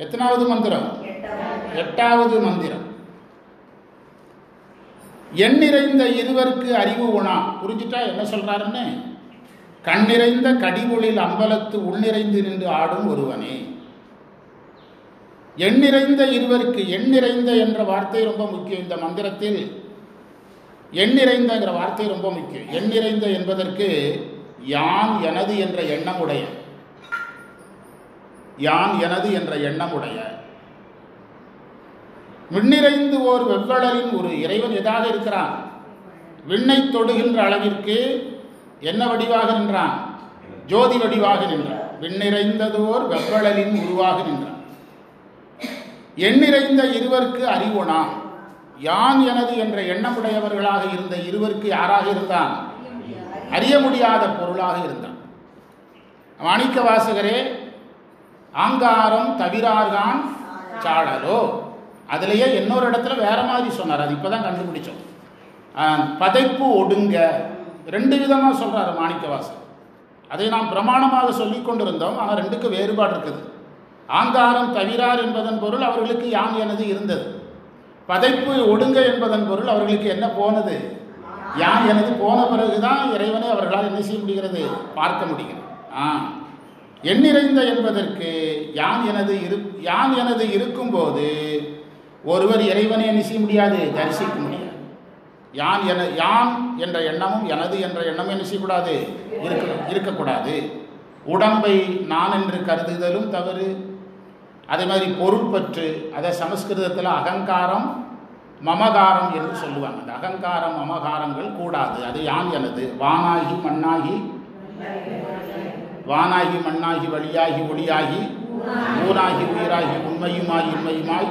எத்தனாவது மந்திரம்? 8வது மந்திரம். எண்ணிறைந்த இருவருக்கு அறிவு உணா. புரிஞ்சுட்டா என்ன சொல்றாருன்னு? கண்ணிறைந்த கடிபொழில் அம்பலத்து உள்நிறைந்து நின்று ஆடும் ஒருவனே. எண்ணிறைந்த இருவருக்கு. எண்ணிறைந்த என்ற வார்த்தை ரொம்ப முக்கியம். இந்த மந்திரத்தில் எண்ணிறைந்தங்கிற வார்த்தை ரொம்ப முக்கியம். எண்ணிறைந்த என்பதற்கு யான் எனது என்ற எண்ணம் உடைய. யான் எனது என்ற எண்ணமுடைய விண்ணிறைந்து ஓர் வெவ்வளரின் ஒரு இறைவன் எதாக இருக்கிறான்? விண்ணை தொடுகின்ற அளவிற்கு என்ன வடிவாக நின்றான்? ஜோதி வடிவாக நின்றான். விண்ணிறைந்ததோர் வெவ்வளலின் உருவாக நின்றான். எண்ணிறைந்த இருவருக்கு அறிவொணா, யான் எனது என்ற எண்ணமுடையவர்களாக இருந்த இருவருக்கு யாராக இருந்தான்? அறிய முடியாத பொருளாக இருந்தான். மாணிக்க வாசகரே, ஆங்காரம் தவிரார்கான் சாடலோ, அதுலேயே இன்னொரு இடத்துல வேற மாதிரி சொன்னார். அது இப்போதான் கண்டுபிடிச்சோம். பதைப்பு ஒடுங்க, ரெண்டு விதமாக சொல்றாரு மாணிக்க வாசகர். அதை நாம் பிரமாணமாக சொல்லி கொண்டிருந்தோம். ஆனால் ரெண்டுக்கு வேறுபாடு இருக்குது. ஆங்காரம் தவிரார் என்பதன் பொருள் அவர்களுக்கு யான் எனது இருந்தது. பதைப்பு ஒடுங்க என்பதன் பொருள் அவர்களுக்கு என்ன போனது? யான் எனது போன பிறகுதான் இறைவனை அவர்களால் என்ன செய்ய முடிகிறது? பார்க்க முடிகிறது. எண்ணிறைந்த என்பதற்கு யான் எனது இருக்கும்போது ஒருவர் இறைவனை என்ன செய்ய முடியாது? தரிசிக்க முடியாது. யான் என்ற எண்ணமும் எனது என்ற எண்ணமும் என்ன செய்யக்கூடாது? இருக்கக்கூடாது. உடம்பை நான் என்று கருதுதலும் தவறு. அதே மாதிரி பொருட்பற்று, அதை சமஸ்கிருதத்தில் அகங்காரம் மமகாரம் என்று சொல்லுவாங்க. அந்த அகங்காரம் மமகாரங்கள் கூடாது. அது யான் எனது. வானாகி மண்ணாகி வழியாகி ஒளியாகி ஊனாகி உயிராகி உண்மையுமாய் இன்மையுமாய்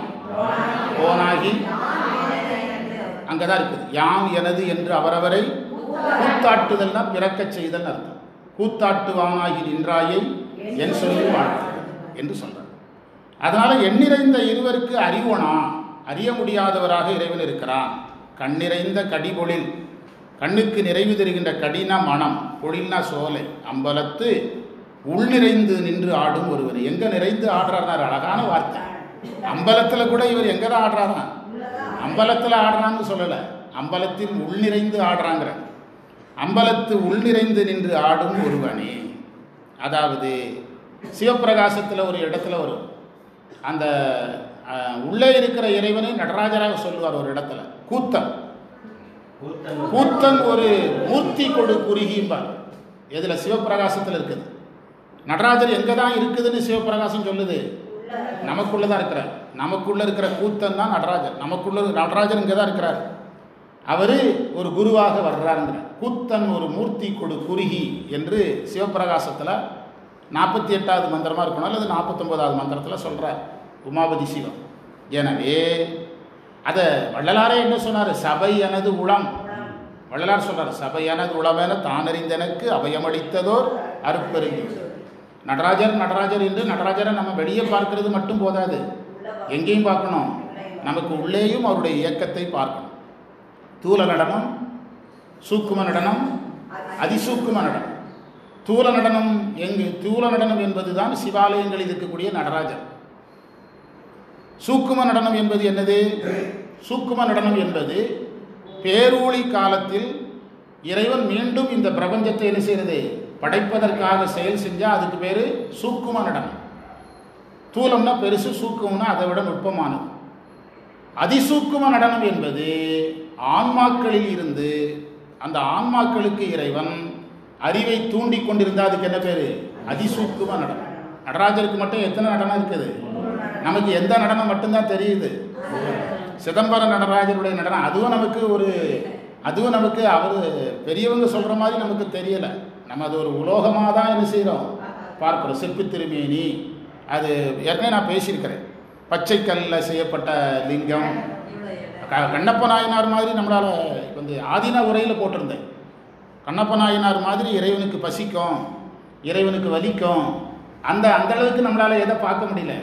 ஓனாகி அங்கதான் இருக்குது. யான் எனது என்று அவரவரை கூத்தாட்டுதல்னா பிறக்கச் செய்தல் அர்த்தம். கூத்தாட்டுவானாகி நின்றாயை என் சொல்லி வாழ்த்து என்று சொல்றார். அதனால எண்ணிறைந்த இருவருக்கு அறிவொணா, அறிய முடியாதவராக இறைவன் இருக்கிறான். கண்ணிறைந்த கடிபொழில், கண்ணுக்கு நிறைவு தருகின்ற கடினா மனம், பொழில்னா சோலை, அம்பலத்து உள் நிறைந்து நின்று ஆடும் ஒருவர். எங்க நிறைந்து ஆடுறாருனார், அழகான வார்த்தை. அம்பலத்தில் கூட இவர் எங்க தான் ஆடுறாரா? அம்பலத்தில் ஆடுறான்னு சொல்லலை, அம்பலத்தில் உள் நிறைந்து ஆடுறாங்கிற. அம்பலத்து உள் நிறைந்து நின்று ஆடும் ஒருவனே. அதாவது சிவப்பிரகாசத்தில் ஒரு இடத்துல வரும். அந்த உள்ளே இருக்கிற இறைவனை நடராஜராக சொல்லுவார் ஒரு இடத்துல. கூத்தன் ஒரு மூர்த்தி கொடு குறுகிம்பார். எதில்? சிவப்பிரகாசத்தில் இருக்குது. நடராஜர் எங்கே தான் இருக்குதுன்னு சிவப்பிரகாசம் சொல்லுது? நமக்குள்ளே தான் இருக்கிறார். நமக்குள்ளே இருக்கிற கூத்தன் தான் நடராஜர். நடராஜர் இங்கே தான் இருக்கிறார். அவர் ஒரு குருவாக வர்றாருங்கிற. கூத்தன் ஒரு மூர்த்தி கொடு குறுகி என்று சிவப்பிரகாசத்தில் 48வது மந்திரமாக இருக்கணும், அல்லது 49வது மந்திரத்தில் சொல்கிறார் உமாபதி சிவம். எனவே அதை வள்ளலாரே என்ன சொன்னார்? சபை எனது உளம். வள்ளலார் சொல்றார், சபை எனது உளமென தானறிந்தனக்கு அபயமளித்ததோர் அருட்பெருஞ்சோதி. நடராஜர் என்று நடராஜரை நம்ம வெளியே பார்க்கறது மட்டும் போதாது, எங்கேயும் பார்க்கணும். நமக்கு உள்ளேயும் அவருடைய இயக்கத்தை பார்க்கணும். தூல நடனம், சூக்கும நடனம், அதிசூக்கும நடனம். தூல நடனம் என்பதுதான் சிவாலயங்களில் இருக்கக்கூடிய நடராஜர். சூக்கும நடனம் என்பது என்னது? சூக்கும நடனம் என்பது பேரூழி காலத்தில் இறைவன் மீண்டும் இந்த பிரபஞ்சத்தை என்ன செய்யறது? படைப்பதற்காக செயல் செஞ்சால் அதுக்கு பேர் சூக்கும நடனம். தூலம்னா பெருசு, சூக்குமம்னா அதை விட நுட்பமானது. அதிசூக்கும நடனம் என்பது ஆன்மாக்களில் இருந்து அந்த ஆன்மாக்களுக்கு இறைவன் அறிவை தூண்டி கொண்டிருந்தால் அதுக்கு என்ன பேர்? அதிசூக்கும நடனம். நடராஜருக்கு மட்டும் எத்தனை நடனம் இருக்குது? நமக்கு எந்த நடனம் மட்டும்தான் தெரியுது? சிதம்பரம் நடராஜருடைய நடனம். அதுவும் நமக்கு அவர் பெரியவங்க சொல்கிற மாதிரி நமக்கு தெரியலை. நம்ம அது ஒரு உலோகமாக தான் என்ன செய்கிறோம்? பார்க்குறோம். சிற்பி திருமேனி, அது ஏற்கனவே நான் பேசியிருக்கிறேன். பச்சைக்கல்லில் செய்யப்பட்ட லிங்கம். கண்ணப்ப நாயனார் மாதிரி நம்மளால் வந்து ஆதீன உரையில் போட்டிருந்தேன். கண்ணப்ப நாயனார் மாதிரி இறைவனுக்கு பசிக்கும், இறைவனுக்கு வலிக்கும், அந்த அளவுக்கு நம்மளால் எதை பார்க்க முடியல?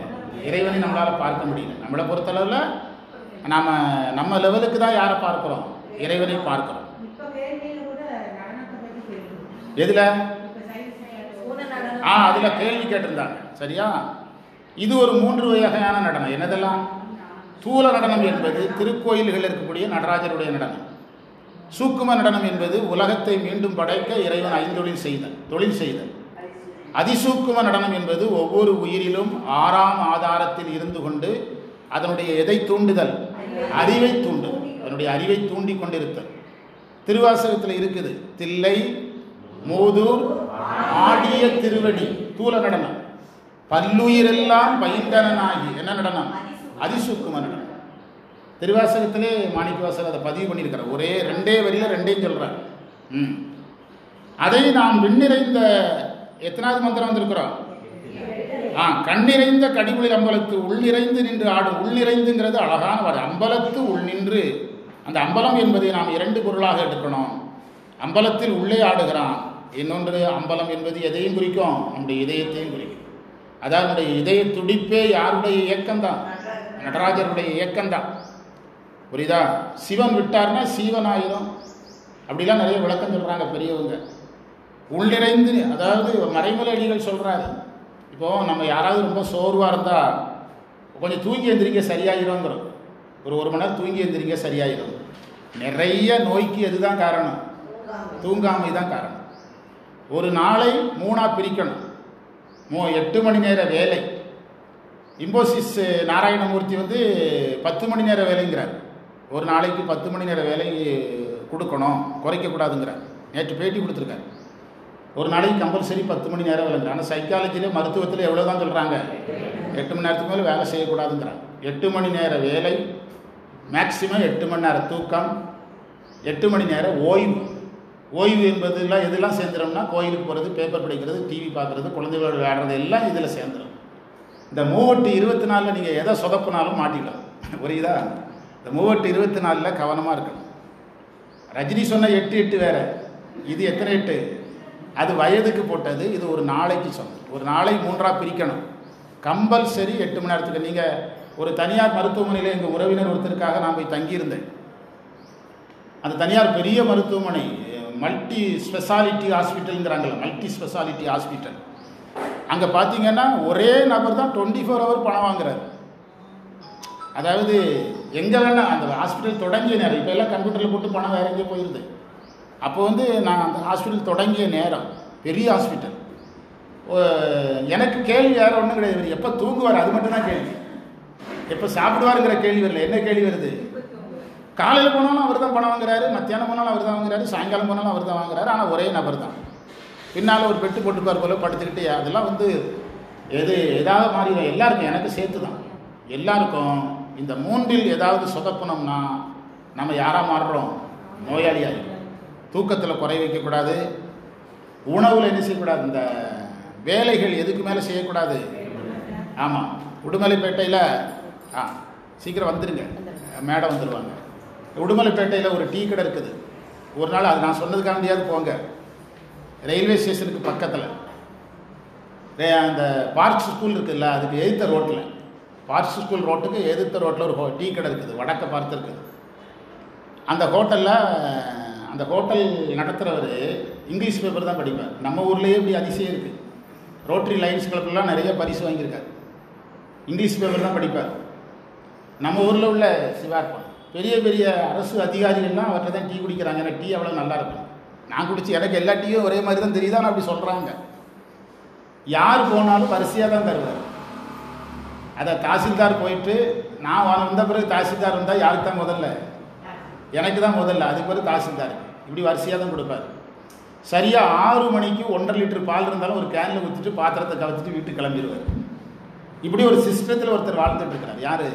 இறைவனை நம்மளால் பார்க்க முடியல. நம்மளை பொறுத்தளவில் நம்ம லெவலுக்கு தான் யாரை பார்க்குறோம்? இறைவனை பார்க்குறோம். எதில்? அதில் கேள்வி கேட்டிருந்தாங்க. சரியா? இது ஒரு 3 வகையான நடனம். என்னதெல்லாம்? தூல நடனம் என்பது திருக்கோயில்கள் இருக்கக்கூடிய நடராஜருடைய நடனம். சூக்கும நடனம் என்பது உலகத்தை மீண்டும் படைக்க இறைவன் தொழில் செய்தல். அதிசூக்கும நடனம் என்பது ஒவ்வொரு உயிரிலும் 6ஆம் ஆதாரத்தில் இருந்து கொண்டு அதனுடைய எதை தூண்டுதல்? அறிவை தூண்டுதல். அதனுடைய அறிவை தூண்டி கொண்டிருத்தல். திருவாசகத்தில் இருக்குது. தில்லை மூதூர் ஆடிய திருவடி தூல நடனம். பல்லுயிரெல்லாம் பயின்றனாகி என்ன நடனம்? அதிசூக்கும நடனம். திருவாசகத்திலே மாணிக்கவாசகர் அதை பதிவு பண்ணியிருக்கிறார். ஒரே 2 வரியில் 2 சொல்கிறார். அதை நாம் விண்ணிறைந்த எத்தனாவது மந்திரம் வந்திருக்கிறோம்? கண்ணிறைந்த கடிகுளிர் அம்பலத்து உள்ளிறைந்து நின்று ஆடும். உள்ளிறைந்துங்கிறது அழகான வார்த்தை. அம்பலத்து உள் நின்று, அந்த அம்பலம் என்பதை நாம் 2 பொருளாக எடுக்கணும். அம்பலத்தில் உள்ளே ஆடுகிறான். இன்னொன்று, அம்பலம் என்பது எதையும் குறிக்கும்? நம்முடைய இதயத்தையும் குறிக்கும். அதாவது நம்முடைய இதய துடிப்பே யாருடைய இயக்கம்தான்? நடராஜருடைய இயக்கம்தான். புரியுதா? சிவன் விட்டார்னா சீவன் ஆயிரும். அப்படிலாம் நிறைய விளக்கம் சொல்கிறாங்க பெரியவங்க. உள்ளிறைந்து, அதாவது மறைமலை அடிகள் சொல்கிறாரு, இப்போது நம்ம யாராவது ரொம்ப சோர்வாக இருந்தால் கொஞ்சம் தூங்கி எழுந்திரிங்க சரியாயிருங்கிறோம். ஒரு 1 மணி நேரம் தூங்கி எழுந்திரிங்க சரியாயிரும். நிறைய நோய்க்கு எதுதான் காரணம்? தூங்காமை தான் காரணம். ஒரு நாளை 3ஆக பிரிக்கணும். 8 மணி நேர வேலை. இம்போசிஸ் நாராயணமூர்த்தி 10 மணி நேர வேலைங்கிறார். ஒரு நாளைக்கு 10 மணி நேர வேலை கொடுக்கணும், குறைக்கக்கூடாதுங்கிறார். நேற்று பேட்டி கொடுத்துருக்காரு. ஒரு நாளைக்கு கம்பல்சரி 10 மணி நேரம் வேலைங்கிறார். ஆனால் சைக்காலஜியில் மருத்துவத்தில் எவ்வளோ தான் சொல்கிறாங்க? 8 மணி நேரத்துக்கு மேலே வேலை செய்யக்கூடாதுங்கிறாங்க. 8 மணி நேர வேலை, மேக்சிமம் 8 மணி நேரம் தூக்கம், 8 மணி நேரம் ஓய்வு. ஓய்வு என்பதுலாம் எதெல்லாம் சேர்ந்துடும்னா, கோயிலுக்கு போகிறது, பேப்பர் படிக்கிறது, டிவி பார்க்குறது, குழந்தைகளோட விளையாடுறது எல்லாம் இதில் சேர்ந்துடும். இந்த 3/24 நீங்கள் எதை சொதப்பினாலும் மாட்டிக்கலாம். புரியுதா? இந்த 3/24 கவனமாக இருக்கணும். ரஜினி சொன்ன 8 வேறு, இது எத்தனை 8? அது வயதுக்கு போட்டது, இது ஒரு நாளைக்கு சொன்னது. ஒரு நாளை 3ஆக பிரிக்கணும். கம்பல்சரி 8 மணி நேரத்துக்கு. நீங்கள் ஒரு தனியார் மருத்துவமனையில் எங்கள் உறவினர் ஒருத்தருக்காக நான் போய் தங்கியிருந்தேன். அந்த தனியார் பெரிய மருத்துவமனை, மல்டி ஸ்பெஷாலிட்டி ஹாஸ்பிட்டலுங்கிறாங்கள, மல்டி ஸ்பெஷாலிட்டி ஹாஸ்பிட்டல். அங்கே பார்த்தீங்கன்னா ஒரே நபர் தான் 24 ஹவர் பணம் வாங்குறாரு. அதாவது எங்கே வேணால் அந்த ஹாஸ்பிட்டல் தொடங்கிய நேரம், இப்போ எல்லாம் கம்ப்யூட்டரில் போட்டு பணம் வேற எங்கேயும் போயிருது. அப்போ நான் அந்த ஹாஸ்பிட்டல் தொடங்கிய நேரம், பெரிய ஹாஸ்பிட்டல். எனக்கு கேள்வி வேறு ஒன்றும் கிடையாது, எப்போ தூங்குவார் அது மட்டும்தான் கேள்வி. எப்போ சாப்பிடுவாருங்கிற கேள்வி வரல. என்ன கேள்வி வருது? காலையில் போனாலும் அவர் தான் பணம் வாங்குறாரு, மத்தியானம் போனாலும் அவர் தான் வாங்குறாரு, சாயங்காலம் போனாலும் அவர் தான் வாங்குறாரு. ஆனால் ஒரே நபர் தான். பின்னால் ஒரு பெட்டு போட்டுப்பார் போல படுத்துக்கிட்டு. அதெல்லாம் ஏதாவது மாறிடும். எல்லாருக்கும், எனக்கு சேர்த்து தான் எல்லாருக்கும். இந்த 3இல் ஏதாவது சொதப்பணும்னா நம்ம யாராக மாறுறோம்? நோயாளியாக. தூக்கத்தில் குறை வைக்கக்கூடாது, உணவில் என்ன செய்யக்கூடாது, இந்த வேலைகள் எதுக்கு மேலே செய்யக்கூடாது. ஆமாம், உடுமலைப்பேட்டையில் சீக்கிரம் வந்துடுங்க, மேடம் வந்துடுவாங்க. உடுமலைப்பேட்டையில் ஒரு டீ கடை இருக்குது. ஒரு நாள் அது நான் சொன்னதுக்காண்டியாவது போங்க. ரயில்வே ஸ்டேஷனுக்கு பக்கத்தில் அந்த பார்க்ஸ் ஸ்கூல் இருக்குதுல்ல, அதுக்கு எதிர்த்த ரோட்டில், பார்க்ஸ் ஸ்கூல் ரோட்டுக்கு எதிர்த்த ரோட்டில் ஒரு டீ கடை இருக்குது, வடக்க பார்த்து இருக்குது. அந்த ஹோட்டல் நடத்துகிறவர் இங்கிலீஷ் பேப்பர் தான் படிப்பார். நம்ம ஊர்லேயே இப்படி அதிசயம் இருக்குது. ரோட்டரி லைன்ஸ் கிளப்லாம் நிறைய பரிசு வாங்கியிருக்காரு. இங்கிலீஷ் பேப்பர் தான் படிப்பார். நம்ம ஊரில் உள்ள சிவார்ப்பம் பெரிய பெரிய அரசு அதிகாரிகள்லாம் அவர்கிட்ட தான் டீ குடிக்கிறாங்க. ஏன்னா டீ அவ்வளோ நல்லா இருக்கும். நான் குடிச்சு எனக்கு எல்லா டீயும் ஒரே மாதிரி தான் தெரியுதான் அப்படி சொல்கிறாங்க. யார் போனாலும் வரிசையாக தான் தருவார். அதை தாசில்தார் போயிட்டு நான் வந்த பிறகு தாசில்தார் வந்தால் யாருக்கு தான் முதல்ல? எனக்கு தான் முதல்ல. அதுக்கு பிறகு தாசில்தார். இப்படி வரிசையாக தான் கொடுப்பார். சரியாக 6 மணிக்கு 1.5 லிட்டர் பால் இருந்தாலும் ஒரு கேனில் ஊற்றிட்டு பாத்திரத்தை கலந்துட்டு வீட்டுக்கு கிளம்பிடுவார். இப்படி ஒரு சிஸ்டத்தில் ஒருத்தர் வாழ்ந்துட்டு இருக்கிறார். யார்?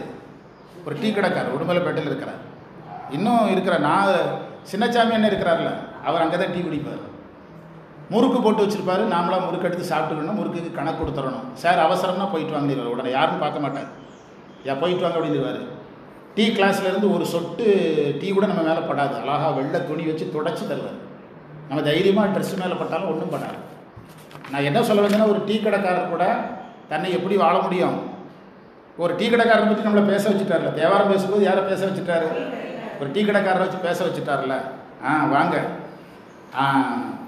ஒரு டீ கடைக்காரர், உடுமலைப்பேட்டையில் இருக்கிறார். இன்னும் இருக்கிற சின்னச்சாமி என்ன இருக்கிறார்ல, அவர் அங்கே தான் டீ குடிப்பார். முறுக்கு போட்டு வச்சுருப்பார். நாமளாக முறுக்கு எடுத்து சாப்பிட்டுக்கணும், முறுக்குக்கு கணக்கு கொடுத்துடணும். சார் அவசரம்னா போயிட்டு வாங்கிடுவார். உடனே யாரும் பார்க்க மாட்டார். போயிட்டு வாங்க அப்படின்னுவார். டீ கிளாஸ்லேருந்து ஒரு சொட்டு டீ கூட நம்ம மேலே படாது. அழகாக வெள்ளை துணி வச்சு தொடச்சி தருவார். நம்ம தைரியமாக ட்ரெஸ் மேலே பட்டாலும் ஒன்றும் பண்ணாது. நான் என்ன சொல்ல வந்தேன்னா, ஒரு டீ கடைக்காரர் கூட தன்னை எப்படி வாழ முடியும்? ஒரு டீ கடைக்காரரை பற்றி நம்மளை பேச வச்சுட்டார்ல. தேவாரம் பேசும்போது யாரை பேச வச்சுட்டாரு? ஒரு டீ கடைக்காரரை வச்சு பேச வச்சுட்டார்ல. வாங்க.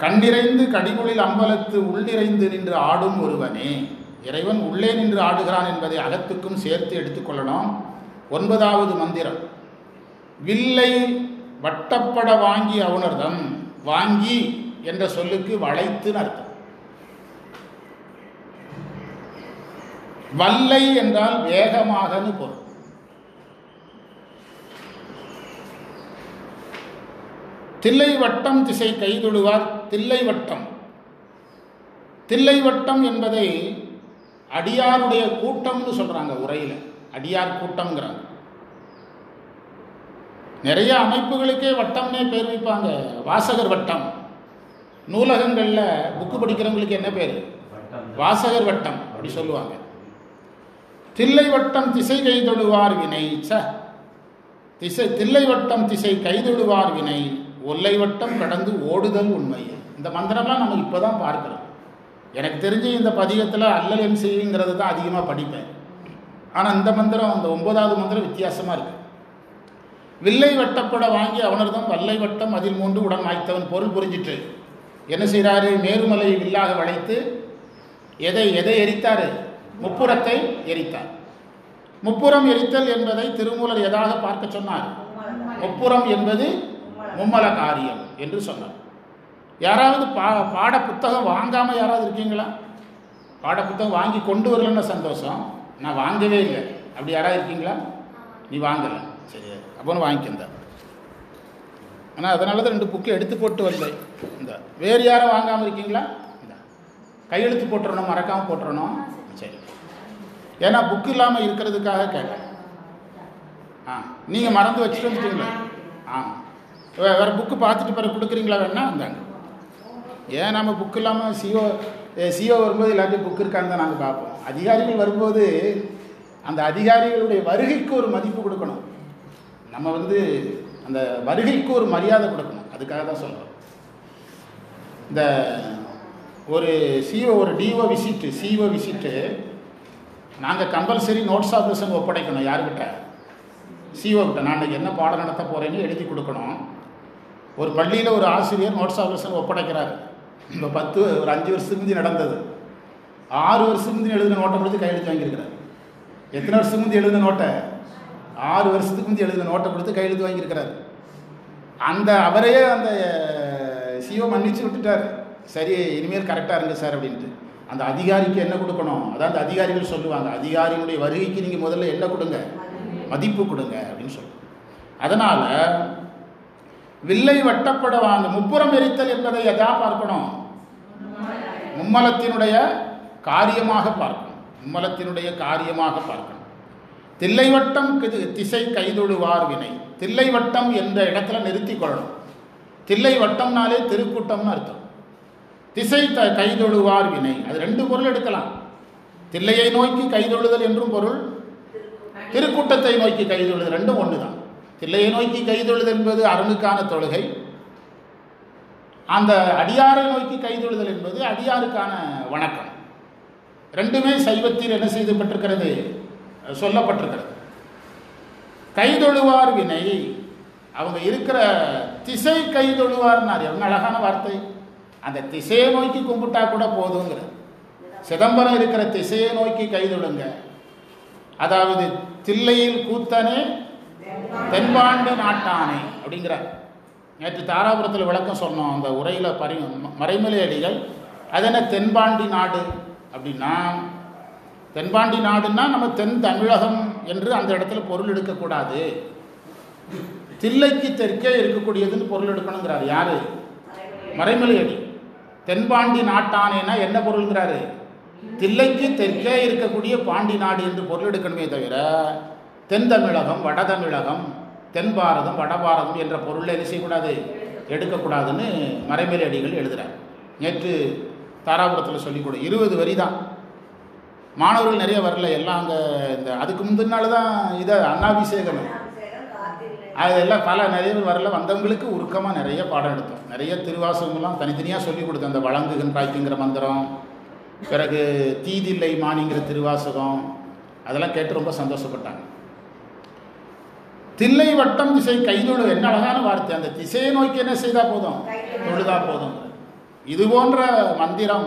கண்ணிறைந்து கடிகுளில் அம்பலத்து உள்ளிறைந்து நின்று ஆடும் ஒருவனே. இறைவன் உள்ளே நின்று ஆடுகிறான் என்பதை அகத்துக்கும் சேர்த்து எடுத்துக்கொள்ளணும். 9வது மந்திரம். வில்லை வட்டப்பட வாங்கி அவுணர்தம். வாங்கி என்ற சொல்லுக்கு வளைத்துன்னு அர்த்தம். வல்லை என்றால் வேகமாகன்னு பொருள். தில்லை வட்டம் திசை கைதொழுவார். தில்லை வட்டம் என்பதை அடியாருடைய கூட்டம்னு சொல்கிறாங்க உரையில், அடியார் கூட்டம்ங்கிறாங்க. நிறைய அமைப்புகளுக்கே வட்டம்னே பேர் வைப்பாங்க. வாசகர் வட்டம், நூலகங்களில் புக்கு படிக்கிறவங்களுக்கு என்ன பேர்? வாசகர் வட்டம் அப்படி சொல்லுவாங்க. தில்லை வட்டம் திசை கைதொழுவார் வினை, தில்லை வட்டம் திசை கைதொழுவார் வினை, ஒல்லை வட்டம் கடந்து ஓடுதல் உண்மை. இந்த மந்திரம்லாம் நம்ம இப்போ தான் பார்க்குறோம். எனக்கு தெரிஞ்சு இந்த பதிகத்தில் அல்லல் என் செய்யுங்கிறது தான் அதிகமாக படிப்பேன். ஆனால் இந்த மந்திரம், அந்த 9வது மந்திரம் வித்தியாசமாக இருக்குது. வில்லை வட்டப்பட வாங்கி அவனர்தம் வல்லை வட்டம் அதில் 3 உடன் வாய்த்தவன். பொருள் புரிஞ்சிட்டு என்ன செய்கிறாரு? மேருமலை வில்லாக வளைத்து எதை எரித்தார்? முப்புறத்தை எரித்தார். முப்புறம் எரித்தல் என்பதை திருமூலர் எதாக பார்க்க சொன்னார்? முப்புறம் என்பது மும்மல காரியம் என்று சொன்னார். யாராவது பாட புத்தகம் வாங்காமல் யாராவது இருக்கீங்களா? பாட புத்தகம் வாங்கி கொண்டு வரலன்னு சந்தோஷம், நான் வாங்கவே இல்லை அப்படி யாராவது இருக்கீங்களா? நீ வாங்கலை, சரி அப்போன்னு வாங்கிக்கிந்த. ஆனால் அதனால தான் 2 புக்கு எடுத்து போட்டு வரலை. இந்த வேறு யாரும் வாங்காமல் இருக்கீங்களா? இந்த கையெழுத்து போட்டுறணும், மறக்காமல் போட்டுறணும். சரி, ஏன்னா புக்கு இல்லாமல் இருக்கிறதுக்காக கேட்டேன். நீங்கள் மறந்து வச்சுட்டு வந்துட்டீங்களா? வேறு புக்கு பார்த்துட்டு பிறகு கொடுக்குறீங்களா? வேணா இருந்தாங்க. ஏன் நம்ம புக்கு இல்லாமல் சிஓ வரும்போது எல்லாத்தையும் புக்கு இருக்கான்னு தான் நாங்கள் பார்ப்போம். அதிகாரிகள் வரும்போது அந்த அதிகாரிகளுடைய வருகைக்கு ஒரு மதிப்பு கொடுக்கணும். நம்ம அந்த வருகைக்கு ஒரு மரியாதை கொடுக்கணும். அதுக்காக தான் சொல்கிறோம். இந்த ஒரு சிஓ, ஒரு டிஓ விசிட்டு, சிஓ விசிட்டு நாங்கள் கம்பல்சரி நோட்ஸ் ஆஃப் லெசன் ஒப்படைக்கணும். யாருக்கிட்ட? சிஓ கிட்ட. நான் இன்றைக்கி என்ன பாடம் நடத்த போகிறேன்னு எழுதி கொடுக்கணும். ஒரு பள்ளியில் ஒரு ஆசிரியர் நோட்ஸ் ஆஃப் லெசன் ஒப்படைக்கிறார். இப்போ ஒரு 5 வருஷத்துக்கு முந்தி நடந்தது. 6 வருஷத்துக்கு முந்தி எழுதின நோட்டை கொடுத்து கையெழுத்து வாங்கியிருக்கிறார். எத்தனை வருஷத்துக்கு முந்தி எழுதின நோட்டை? 6 வருஷத்துக்கு முந்தி எழுதின நோட்டை கொடுத்து கையெழுத்து வாங்கியிருக்கிறார். அவரையே அந்த சிஓ மன்னிச்சு விட்டுட்டார். சரி, இனிமேல் கரெக்டாக இருங்க சார் அப்படின்ட்டு. அந்த அதிகாரிக்கு என்ன கொடுக்கணும்? அதான் அந்த அதிகாரிகள் சொல்லுவாங்க, அதிகாரிகளுடைய வருகைக்கு நீங்கள் முதல்ல என்ன கொடுங்க? மதிப்பு கொடுங்க அப்படின்னு சொல்லுவாங்க. அதனால் வில்லை வட்டப்பட வாங்க, முப்புறம் எரித்தல் என்பதை எதா பார்க்கணும்? மும்மலத்தினுடைய காரியமாக பார்க்கணும். மும்மலத்தினுடைய காரியமாக பார்க்கணும். தில்லை வட்டம் திசை கைதொழுவார் வினை. தில்லை வட்டம் என்ற இடத்துல நிறுத்தி கொள்ளணும். தில்லை வட்டம்னாலே திருக்கூட்டம்னு அர்த்தம். திசை கைதொழுவார் வினை, அது 2 பொருள் எடுக்கலாம். தில்லையை நோக்கி கைதொழுதல் என்றும் பொருள், திருக்கூட்டத்தை நோக்கி கைதொழுதல், 2ம் ஒன்று தான். தில்லையை நோக்கி கைதொழுதல் என்பது அரணுக்கான தொழுகை. அந்த அடியாரை நோக்கி கைதொழுதல் என்பது அடியாருக்கான வணக்கம். 2மே சைவத்தில் என்ன செய்யப்பட்டிருக்கிறது? சொல்லப்பட்டிருக்கிறது. கைதொழுவார் வினை, அவங்க இருக்கிற திசை கைதொழுவார்னார். என்ன அழகான வார்த்தை! அந்த திசையை நோக்கி கும்பிட்டா கூட போதுங்கிற. சிதம்பரம் இருக்கிற திசையை நோக்கி கைதொழுங்க. அதாவது தில்லையில் கூத்தனே தென்பாண்டி நாட்டானே அப்படிங்கிறார். நேற்று தாராபுரத்தில் விளக்கம் சொன்னோம். அந்த உரையில் மறைமலை அடிகள் அதென்ன தென்பாண்டி நாடு அப்படின்னா, தென்பாண்டி நாடுன்னா நம்ம தென் தமிழகம் என்று அந்த இடத்துல பொருள் எடுக்கக்கூடாது. தில்லைக்கு தெற்கே இருக்கக்கூடியதுன்னு பொருள் எடுக்கணுங்கிறார். யாரு? மறைமலை அடி. தென்பாண்டி நாட்டானேன்னா என்ன பொருள்ங்கிறாரு? தில்லைக்கு தெற்கே இருக்கக்கூடிய பாண்டி நாடு என்று பொருள் எடுக்கணுமே தவிர தென் தமிழகம், வட தமிழகம், தென் பாரதம், வட பாரதம் என்ற பொருளை என்ன செய்யக்கூடாது? எடுக்கக்கூடாதுன்னு மறைமலை அடிகள் எழுதுகிறார். நேற்று தாராபுரத்தில் சொல்லிக் கொடு. 20 வரி தான். மாணவர்கள் நிறைய வரல. எல்லாம் அங்கே இந்த அதுக்கு முந்தினால தான் இதை அண்ணாபிஷேகம் அதெல்லாம் நிறைய பேர் வரல. வந்தவங்களுக்கு உருக்கமாக நிறைய பாடம் எடுத்தோம். நிறைய திருவாசகங்கள்லாம் தனித்தனியாக சொல்லிக் கொடுத்தோம். அந்த வழங்குகன் காய்க்குங்கிற மந்திரம், பிறகு தீதில்லை மானிங்கிற திருவாசகம், அதெல்லாம் கேட்டு ரொம்ப சந்தோஷப்பட்டாங்க. தில்லை வட்டம் திசை கைதொழு, என்ன அழகான வார்த்தை! அந்த திசையை நோக்கி என்ன செய்தால் போதும்? தொழுதா போதும். இது போன்ற மந்திரம்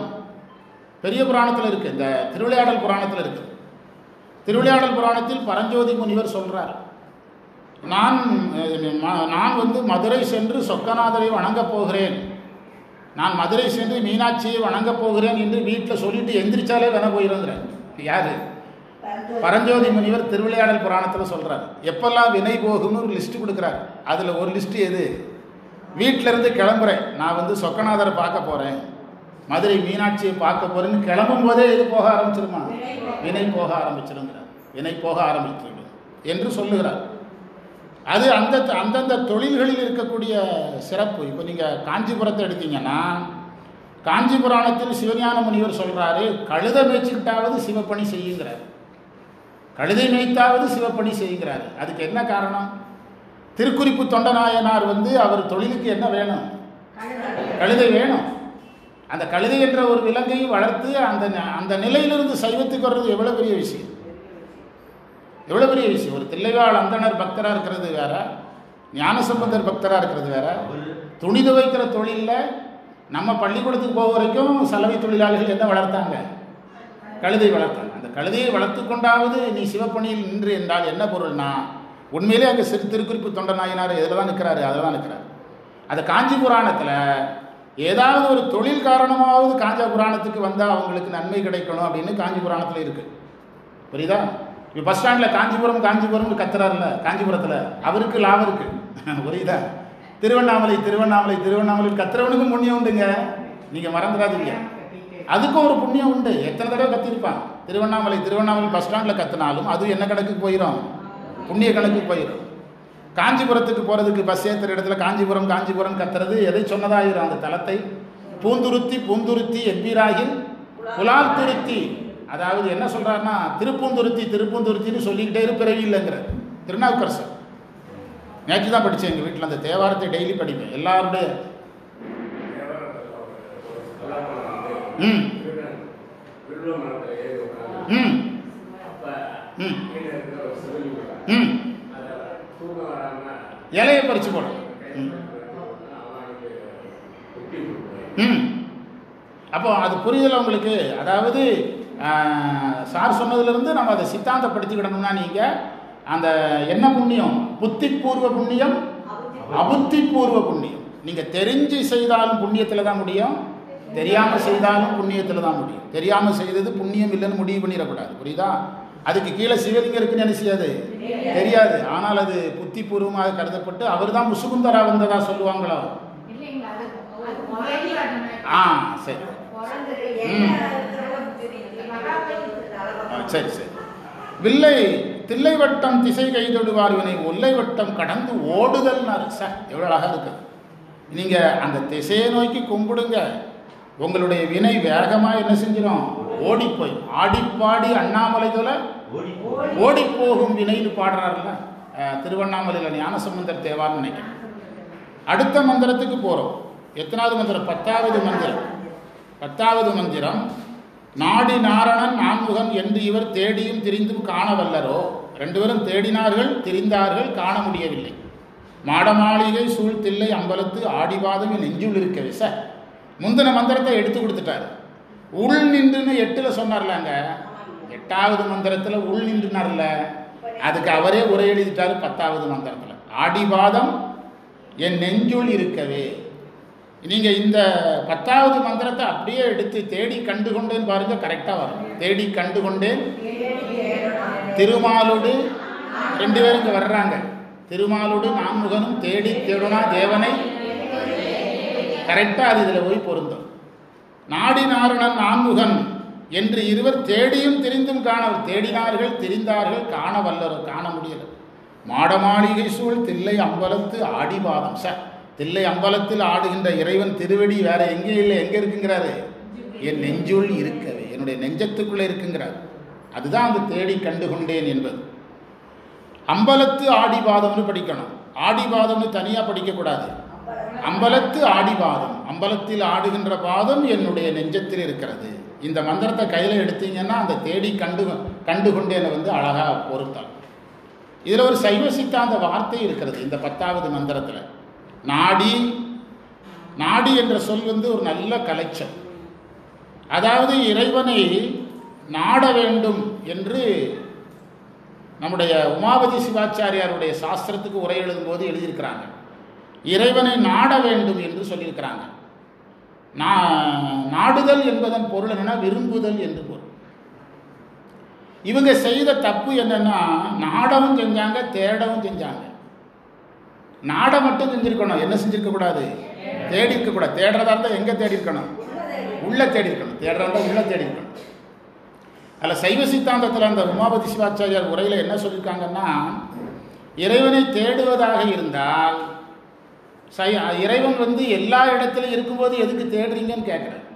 பெரிய புராணத்தில் இருக்குது. இந்த திருவிளையாடல் புராணத்தில் இருக்குது. திருவிளையாடல் புராணத்தில் பரஞ்சோதி முனிவர் சொல்கிறார், நான் மதுரை சென்று சொக்கநாதரை வணங்கப் போகிறேன், நான் மதுரை சென்று மீனாட்சியை வணங்கப் போகிறேன் என்று வீட்டில் சொல்லிட்டு எந்திரிச்சாலே வேண போயிருங்கிறேன். யார்? பரஞ்சோதி முனிவர் திருவிளையாடல் புராணத்தில் சொல்கிறார். எப்பெல்லாம் வினை போகும்னு ஒரு லிஸ்ட்டு கொடுக்குறார். அதில் ஒரு லிஸ்ட்டு எது? வீட்டிலேருந்து கிளம்புறேன், நான் சொக்கநாதரை பார்க்க போகிறேன், மதுரை மீனாட்சியை பார்க்க போறேன்னு கிளம்பும் போதே இது போக ஆரம்பிச்சிருமா, வினை போக ஆரம்பிச்சிருங்கிறார். வினை போக ஆரம்பித்துவிடும் என்று சொல்லுகிறார். அது அந்தந்த தொழில்களில் இருக்கக்கூடிய சிறப்பு. இப்போ நீங்கள் காஞ்சிபுரத்தை எடுத்தீங்கன்னா, காஞ்சி புராணத்தில் சிவஞான முனிவர் சொல்கிறாரு, கழுதை மேய்ச்சிக்கிட்டாவது சிவப்பணி செய்யுங்கிறார், கழுதை மேய்த்தாவது சிவப்பணி செய்கிறார். அதுக்கு என்ன காரணம்? திருக்குறிப்பு தொண்டநாயனார் அவர் தொழிலுக்கு என்ன வேணும்? கழுதை வேணும். அந்த கழுதை என்ற ஒரு விலங்கையை வளர்த்து அந்த நிலையிலிருந்து சைவத்துக்கு வர்றது எவ்வளோ பெரிய விஷயம், எவ்வளோ பெரிய விஷயம். ஒரு தில்லைவாழ் அந்தனர் பக்தராக இருக்கிறது வேற, ஞானசம்பந்தர் பக்தராக இருக்கிறது வேற. துணி துவைக்கிற தொழிலில் நம்ம பள்ளிக்கூடத்துக்கு போக வரைக்கும் சலவை தொழிலாளிகள் என்ன வளர்த்தாங்க? கழுதை வளர்த்தாங்க. அந்த கழுதையை வளர்த்து கொண்டாவது நீ சிவப்பணியில் நின்று என்றால் என்ன பொருள்னா, உண்மையிலே அங்கே திருக்குறிப்பு தொண்டநாயனார் எதில் தான் நிற்கிறாரு, அதில் தான் நிற்கிறார். அந்த காஞ்சி புராணத்தில் ஏதாவது ஒரு தொழில் காரணமாவது காஞ்சி புராணத்துக்கு வந்தால் அவங்களுக்கு நன்மை கிடைக்கணும் அப்படின்னு காஞ்சி புராணத்தில் இருக்குது. புரியுதா? இப்போ பஸ் ஸ்டாண்டில் காஞ்சிபுரம் காஞ்சிபுரம்னு கத்துறாருல்ல, காஞ்சிபுரத்தில் அவருக்கு லாபம் இருக்குது. புரியுதா? திருவண்ணாமலை திருவண்ணாமலை திருவண்ணாமலை கத்துறவனுக்கும் புண்ணியம் உண்டுங்க, நீங்கள் மறந்துடாதீங்க. அதுக்கும் ஒரு புண்ணியம் உண்டு. எத்தனை தடவை கத்திருப்பான். திருவண்ணாமலை திருவண்ணாமலை பஸ் ஸ்டாண்டில் கத்தினாலும் அது என்ன கணக்குக்கு போயிடும்? புண்ணிய கணக்குக்கு போயிடும். காஞ்சிபுரத்துக்கு போகிறதுக்கு பஸ் ஏற்றுற இடத்துல காஞ்சிபுரம் காஞ்சிபுரம் கத்துறது எதை சொன்னதாயிரும்? அந்த தலத்தை பூந்துருத்தி பூந்துருத்தி எவ்வீராகில் புலால் துருத்தி. அதாவது என்ன சொல்கிறாருன்னா, திருப்பூந்துருத்தி திருப்பூந்துருத்தின்னு சொல்லிக்கிட்டே பிறவி இல்லைங்கிற திருநாவுக்கரசர். நேற்று தான் படித்தேன் எங்கள் வீட்டில். அந்த தேவாரத்தை டெய்லி படிப்பேன் எல்லாருடைய. ம் ம் ம் ம் இலையை பறிச்சு போடும். ம் அப்போ அது புரிதல் உங்களுக்கு. அதாவது சார் சொன்னதுலேருந்து நம்ம அதை சித்தாந்தப்படுத்திக்கிடணும்னா, நீங்கள் அந்த என்ன புண்ணியம்? புத்திபூர்வ புண்ணியம், அபுத்திபூர்வ புண்ணியம். நீங்கள் தெரிஞ்சு செய்தாலும் புண்ணியத்தில் தான் முடியும், தெரியாமல் செய்தாலும் புண்ணியத்தில் தான் முடியும். தெரியாமல் செய்தது புண்ணியம் இல்லைன்னு முடிவு பண்ணிடக்கூடாது. புரியுதா? அதுக்கு கீழே சிவலிங்கம் இருக்குன்னு என்ன செய்யாது? தெரியாது. ஆனால் அது புத்திபூர்வமாக கருதப்பட்டு அவர் தான் முசுகுந்தரா வந்ததா சொல்லுவாங்களோ? சரி சரி சரி. வில்லை தில்லை வட்டம் திசை கைதொடுவார் வினை ஒல்லை வட்டம் கடந்து ஓடுதல். சார் எவ்வளோ அழகாக இருக்குது. நீங்கள் அந்த திசையை நோக்கி கும்பிடுங்க, உங்களுடைய வினை வேகமாக என்ன செஞ்சிடும்? ஓடிப்போய் ஆடிப்பாடி அண்ணாமலை போல ஓடிப்போகும் வினைன்னு பாடுறாருல திருவண்ணாமலையில் ஞானசம்பந்தர் தேவார்னு நினைக்கிறேன். அடுத்த மந்திரத்துக்கு போகிறோம். எத்தனாவது மந்திரம்? 10வது மந்திரம். 10வது மந்திரம். நாடி நாரணன் நான்முகன் என்று இவர் தேடியும் திரிந்தும் காண வல்லரோ. 2 பேரும் தேடினார்கள், திரிந்தார்கள், காண முடியவில்லை. மாடமாளிகை சூழ் தில்லை அம்பலத்து ஆடிவாதம் நெஞ்சுள் இருக்கவே. சார் முந்தின மந்திரத்தை எடுத்து கொடுத்துட்டார். உள் நின்றுன்னு 8ல் சொன்னார்லாங்க. 8வது மந்திரத்தில் உள் நின்றுனார்ல, அதுக்கு அவரே உரை எழுதிட்டார் 10வது மந்திரத்தில். ஆடிவாதம் என் நெஞ்சுள் இருக்கவே. நீங்கள் இந்த 10வது மந்திரத்தை அப்படியே எடுத்து தேடி கண்டு கொண்டேன்னு பாருங்க, கரெக்டாக வரும். தேடி கண்டு கொண்டேன் திருமாலோடு 2 பேரும் இங்கே வர்றாங்க. திருமாலோடு நான்முகனும் தேடி தேடுனா தேவனை. கரெக்டாக அது இதில் போய் பொருந்தும். நாடி நாரணன் நான்முகன் என்று இருவர் தேடியும் திரிந்தும் காண. தேடினார்கள், திரிந்தார்கள், காண வல்லரோ, காண முடியல. மாடமாளிகை சூழ் தில்லை அம்பலத்து ஆடிவாதம். சார் தில்லை அம்பலத்தில் ஆடுகின்ற இறைவன் திருவடி வேற எங்கே இல்லை, எங்கே இருக்குங்கிறாரு? என் நெஞ்சுள் இருக்கவே, என்னுடைய நெஞ்சத்துக்குள்ளே இருக்குங்கிறார். அதுதான் அந்த தேடி கண்டு கொண்டேன் என்பது. அம்பலத்து ஆடிவாதம்னு படிக்கணும். ஆடிவாதம்னு தனியாக படிக்கக்கூடாது. அம்பலத்து ஆடிவாதம், அம்பலத்தில் ஆடுகின்ற பாதம் என்னுடைய நெஞ்சத்தில் இருக்கிறது. இந்த மந்திரத்தை கையில் எடுத்தீங்கன்னா அந்த தேடி கண்டு கொண்டேன்னு அழகாக பொருத்தாள். இதில் ஒரு சைவ சித்தாந்த வார்த்தை இருக்கிறது இந்த 10வது மந்திரத்தில். நாடி. நாடி என்ற சொல் ஒரு நல்ல கலைச்சல். அதாவது இறைவனை நாட வேண்டும் என்று நம்முடைய உமாபதி சிவாச்சாரியாருடைய சாஸ்திரத்துக்கு உரை எழுதும்போது எழுதியிருக்கிறாங்க. இறைவனை நாட வேண்டும் என்று சொல்லியிருக்கிறாங்க. நாடுதல் என்பதன் பொருள் என்னன்னா விரும்புதல் என்று பொருள். இவங்க செய்த தப்பு என்னன்னா, நாடவும் செஞ்சாங்க, தேடவும் செஞ்சாங்க. நாட மட்டும் செஞ்சிருக்கணும், என்ன செஞ்சிருக்க கூடாது? தேடி இருக்க கூடாது. தேடுறதா இருந்தால் எங்க தேடி இருக்கணும்? உள்ள தேடி இருக்கணும். தேடுறதா உள்ள தேடி இருக்கணும். அதில் சைவ சித்தாந்தத்தில் அந்த உமாபதி சிவாச்சாரியார் உரையில் என்ன சொல்லியிருக்காங்கன்னா, இறைவனை தேடுவதாக இருந்தால் இறைவன் எல்லா இடத்துலையும் இருக்கும்போது எதுக்கு தேடுறீங்கன்னு கேட்குறேன்.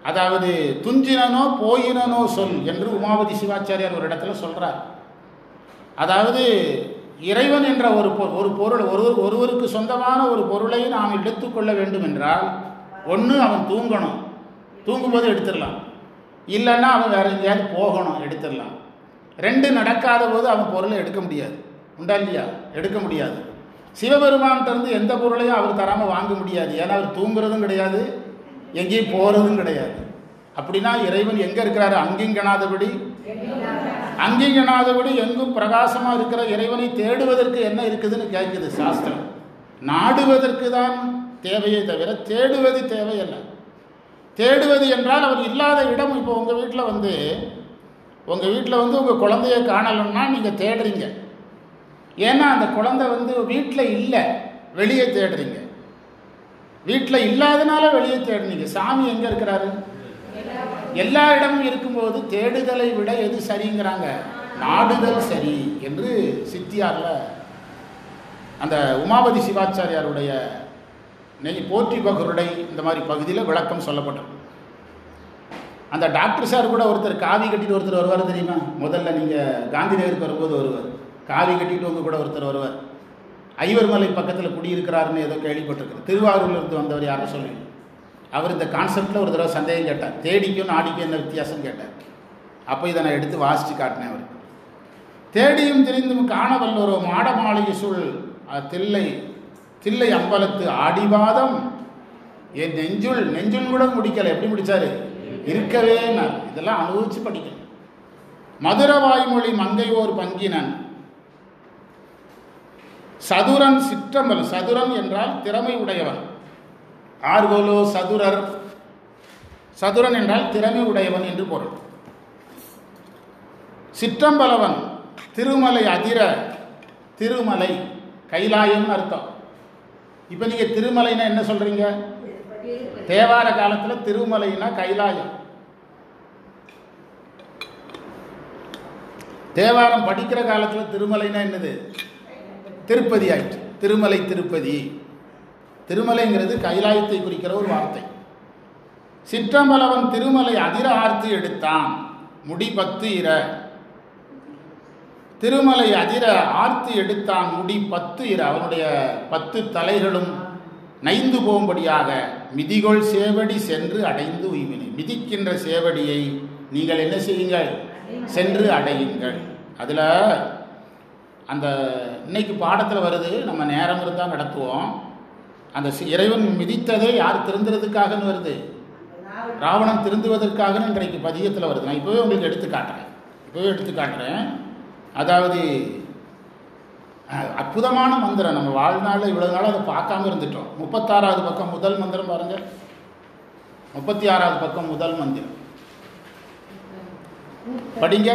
அதாவது துஞ்சினனோ போயினனோ சொல் என்று உமாபதி சிவாச்சாரியார் ஒரு இடத்துல சொல்கிறார். அதாவது இறைவன் என்ற ஒரு பொருள் ஒருவருக்கு சொந்தமான ஒரு பொருளை நாம் எடுத்துக்கொள்ள வேண்டும் என்றால், ஒன்று அவன் தூங்கணும், தூங்கும்போது எடுத்துடலாம். இல்லைன்னா அவன் வேற எங்கேயாவது போகணும், எடுத்துடலாம். ரெண்டு நடக்காத போது அவன் பொருளை எடுக்க முடியாது. உண்டா இல்லையா? எடுக்க முடியாது. சிவபெருமான்கிட்ட எந்த பொருளையும் அவர் தராமல் வாங்க முடியாது. ஏன்னா அவர் தூங்குறதும் கிடையாது, எங்கேயும் போகிறதும் கிடையாது. அப்படின்னா இறைவன் எங்கே இருக்கிறாரு? அங்கிங்கனாதபடி அங்கிங்கனாதபடி எங்கும் பிரகாசமாக இருக்கிற இறைவனை தேடுவதற்கு என்ன இருக்குதுன்னு கேட்குது சாஸ்திரம். நாடுவதற்கு தான் தேவையே தவிர தேடுவது தேவையல்ல. தேடுவது என்றால் அவர் இல்லாத இடம். இப்போ உங்கள் வீட்டில் உங்கள் குழந்தைய காணலைன்னா நீங்கள் தேடுறீங்க. ஏன்னா அந்த குழந்தை வீட்டில் இல்லை, வெளியே தேடுறீங்க. வீட்டில் இல்லாதனால வெளியே தேடுறீங்க. சாமி எங்கே இருக்கிறாரு? எல்லா இடமும் இருக்கும்போது தேடுதலை விட எது சரிங்கிறாங்க? நாடுதல் சரி என்று சித்தியாரில் அந்த உமாபதி சிவாச்சாரியாருடைய போற்றி பகருடை இந்த மாதிரி பகுதியில் விளக்கம் சொல்லப்பட்டது. அந்த டாக்டர் சார் கூட ஒருத்தர் காவி கட்டிட்டு ஒருத்தர் வருவார் தெரியுமா? முதல்ல நீங்கள் காந்தி நகருக்கு வரும்போது வருவார், காவி கட்டிட்டு கூட ஒருத்தர் வருவார். ஐவர்மலை பக்கத்தில் குடியிருக்கிறாருன்னு ஏதோ கேள்விப்பட்டிருக்காரு. திருவாரூர்லேருந்து வந்தவர் யாரும் சொல்லி. அவர் இந்த கான்செப்டில் ஒரு தடவை சந்தேகம் கேட்டார். தேடிக்கும் நாடிக்கும் என்ன வித்தியாசம் கேட்டார். அப்போ இதை நான் எடுத்து வாசித்து காட்டினேன் அவருக்கு. தேடியும் தெரிந்தும் காணவல்லொரு மாட மாளிகை சூழ் தில்லை அம்பலத்து ஆடிவாதம் என் நெஞ்சுள் கூட முடிக்கலை. எப்படி முடித்தார்? இருக்கவே நான் இதெல்லாம் அனுபவித்து படிக்கணும். மதுர வாய்மொழி மங்கையோர் பங்கினன் சதுரன் சிற்றம்பலம். சதுரன் என்றால் திறமை உடையவன். ஆர்கோலோ சதுரர். சதுரன் என்றால் திறமை உடையவன் என்று பொருள். சிற்றம்பலவன் திருமலை அதிர. திருமலை கைலாயம்னு அர்த்தம். இப்போ நீங்கள் திருமலைன்னா என்ன சொல்றீங்க? தேவார காலத்தில் திருமலைனா கைலாயம். தேவாரம் படிக்கிற காலத்தில் திருமலைனா என்னது? திருப்பதி ஆயிற்று. திருமலை திருப்பதி. திருமலைங்கிறது கைலாயத்தை குறிக்கிற ஒரு வார்த்தை. சிற்றம்பலவன் திருமலை அதிர ஆர்த்தி எடுத்தான் முடி 10 இர. திருமலை அதிர ஆர்த்தி எடுத்தான் முடி 10 இர. அவனுடைய 10 தலைகளும் நைந்து போகும்படியாக மிதிகொள் சேவடி சென்று அடைந்து உய்வினை. மிதிக்கின்ற சேவடியை நீங்கள் என்ன செய்யுங்கள்? சென்று அடையுங்கள். அதில் அந்த இன்னைக்கு பாடத்தில் வருது, நம்ம நேரம் இருந்தால் நடத்துவோம். அந்த இறைவன் மிதித்ததை யார் திருந்துறதுக்காகன்னு வருது? ராவணன் திருந்துவதற்காக இன்றைக்கு பதியத்தில் வருது. நான் இப்போவே உங்களுக்கு எடுத்து காட்டுறேன். அதாவது அற்புதமான மந்திரம். நம்ம வாழ்நாளில் இவ்வளவு நாள் அதை பார்க்காம இருந்துட்டோம். 36வது பக்கம் முதல் மந்திரம் பாருங்க. 36வது பக்கம் முதல் மந்திரம் படிங்க.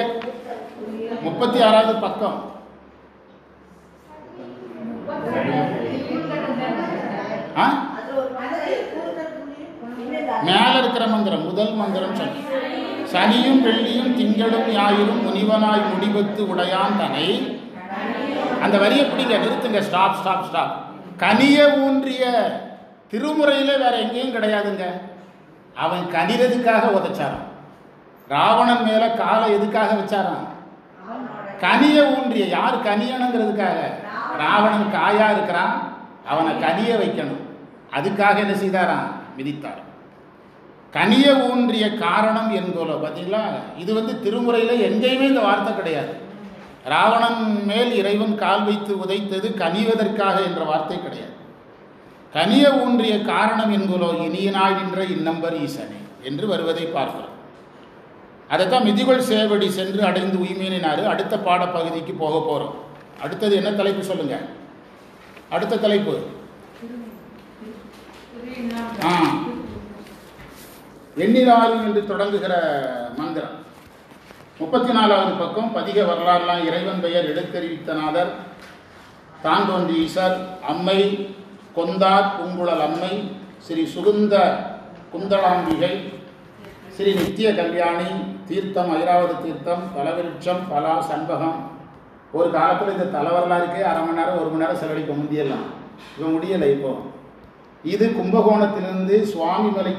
36வது பக்கம். மேல இருக்கிற மந்திரம் முதல் மந்திரம் சொன்ன. சனியும் வெள்ளியும் திங்களும் ஞாயிறும் முனிவனாய் முடிவத்து உடையான் தனை. அந்த வரியை பிடிங்க, நிறுத்துங்க. Stop stop stop. கனிய ஊன்றிய திருமுறையில வேற எங்கேயும் கிடையாதுங்க. அவன் கனிறதுக்காக உதைச்சாரான். ராவணன் மேல காலை எதுக்காக வச்சாரான்? கனிய ஊன்றிய. யார் கனியணுங்கிறதுக்காக? ராவணன் காயா இருக்கிறான், அவனை கனிய வைக்கணும். அதுக்காக என்ன செய்தாரான்? மிதித்தார். கனிய ஊன்றிய காரணம் என்கோல. பார்த்தீங்களா? இது திருமுறையில் எங்கேயுமே இந்த வார்த்தை கிடையாது. ராவணன் மேல் இறைவன் கால் வைத்து உதைத்தது கனிவதற்காக என்ற வார்த்தை கிடையாது. கனிய ஊன்றிய காரணம் என்கோலோ இனியனாய் நின்ற இன்னம்பர் ஈசனே என்று வருவதை பார்க்கிறோம். அதைத்தான் மிதிகொள் சேவடி சென்று அடைந்து உய்மீனினாரு. அடுத்த பாடப்பகுதிக்கு போக போகிறோம். அடுத்தது என்ன தலைப்பு சொல்லுங்க? அடுத்த தலைப்பு எண்ணிராயும் என்று தொடங்குகிற மந்திரம். 34வது பக்கம். பதிக வரலாறுலாம் இறைவன் பெயர் எடுத்தறிவித்தநாதர் தான் தோன்றி ஈசர் அம்மை கொந்தார் பூங்குழல் அம்மை ஸ்ரீ சுகுந்த குந்தளாம்பிகை, ஸ்ரீ நித்திய கல்யாணி, தீர்த்தம் ஐராவத தீர்த்தம், தலவிருட்சம், பலா, சண்பகம். ஒரு காலத்தில் இந்த தலைவரலாருக்கே அரை மணி நேரம் 1 மணி நேரம் செலவழிக்க முடியலாம். இப்போ முடியலை. இப்போ இது கும்பகோணத்திலிருந்து சுவாமிமலை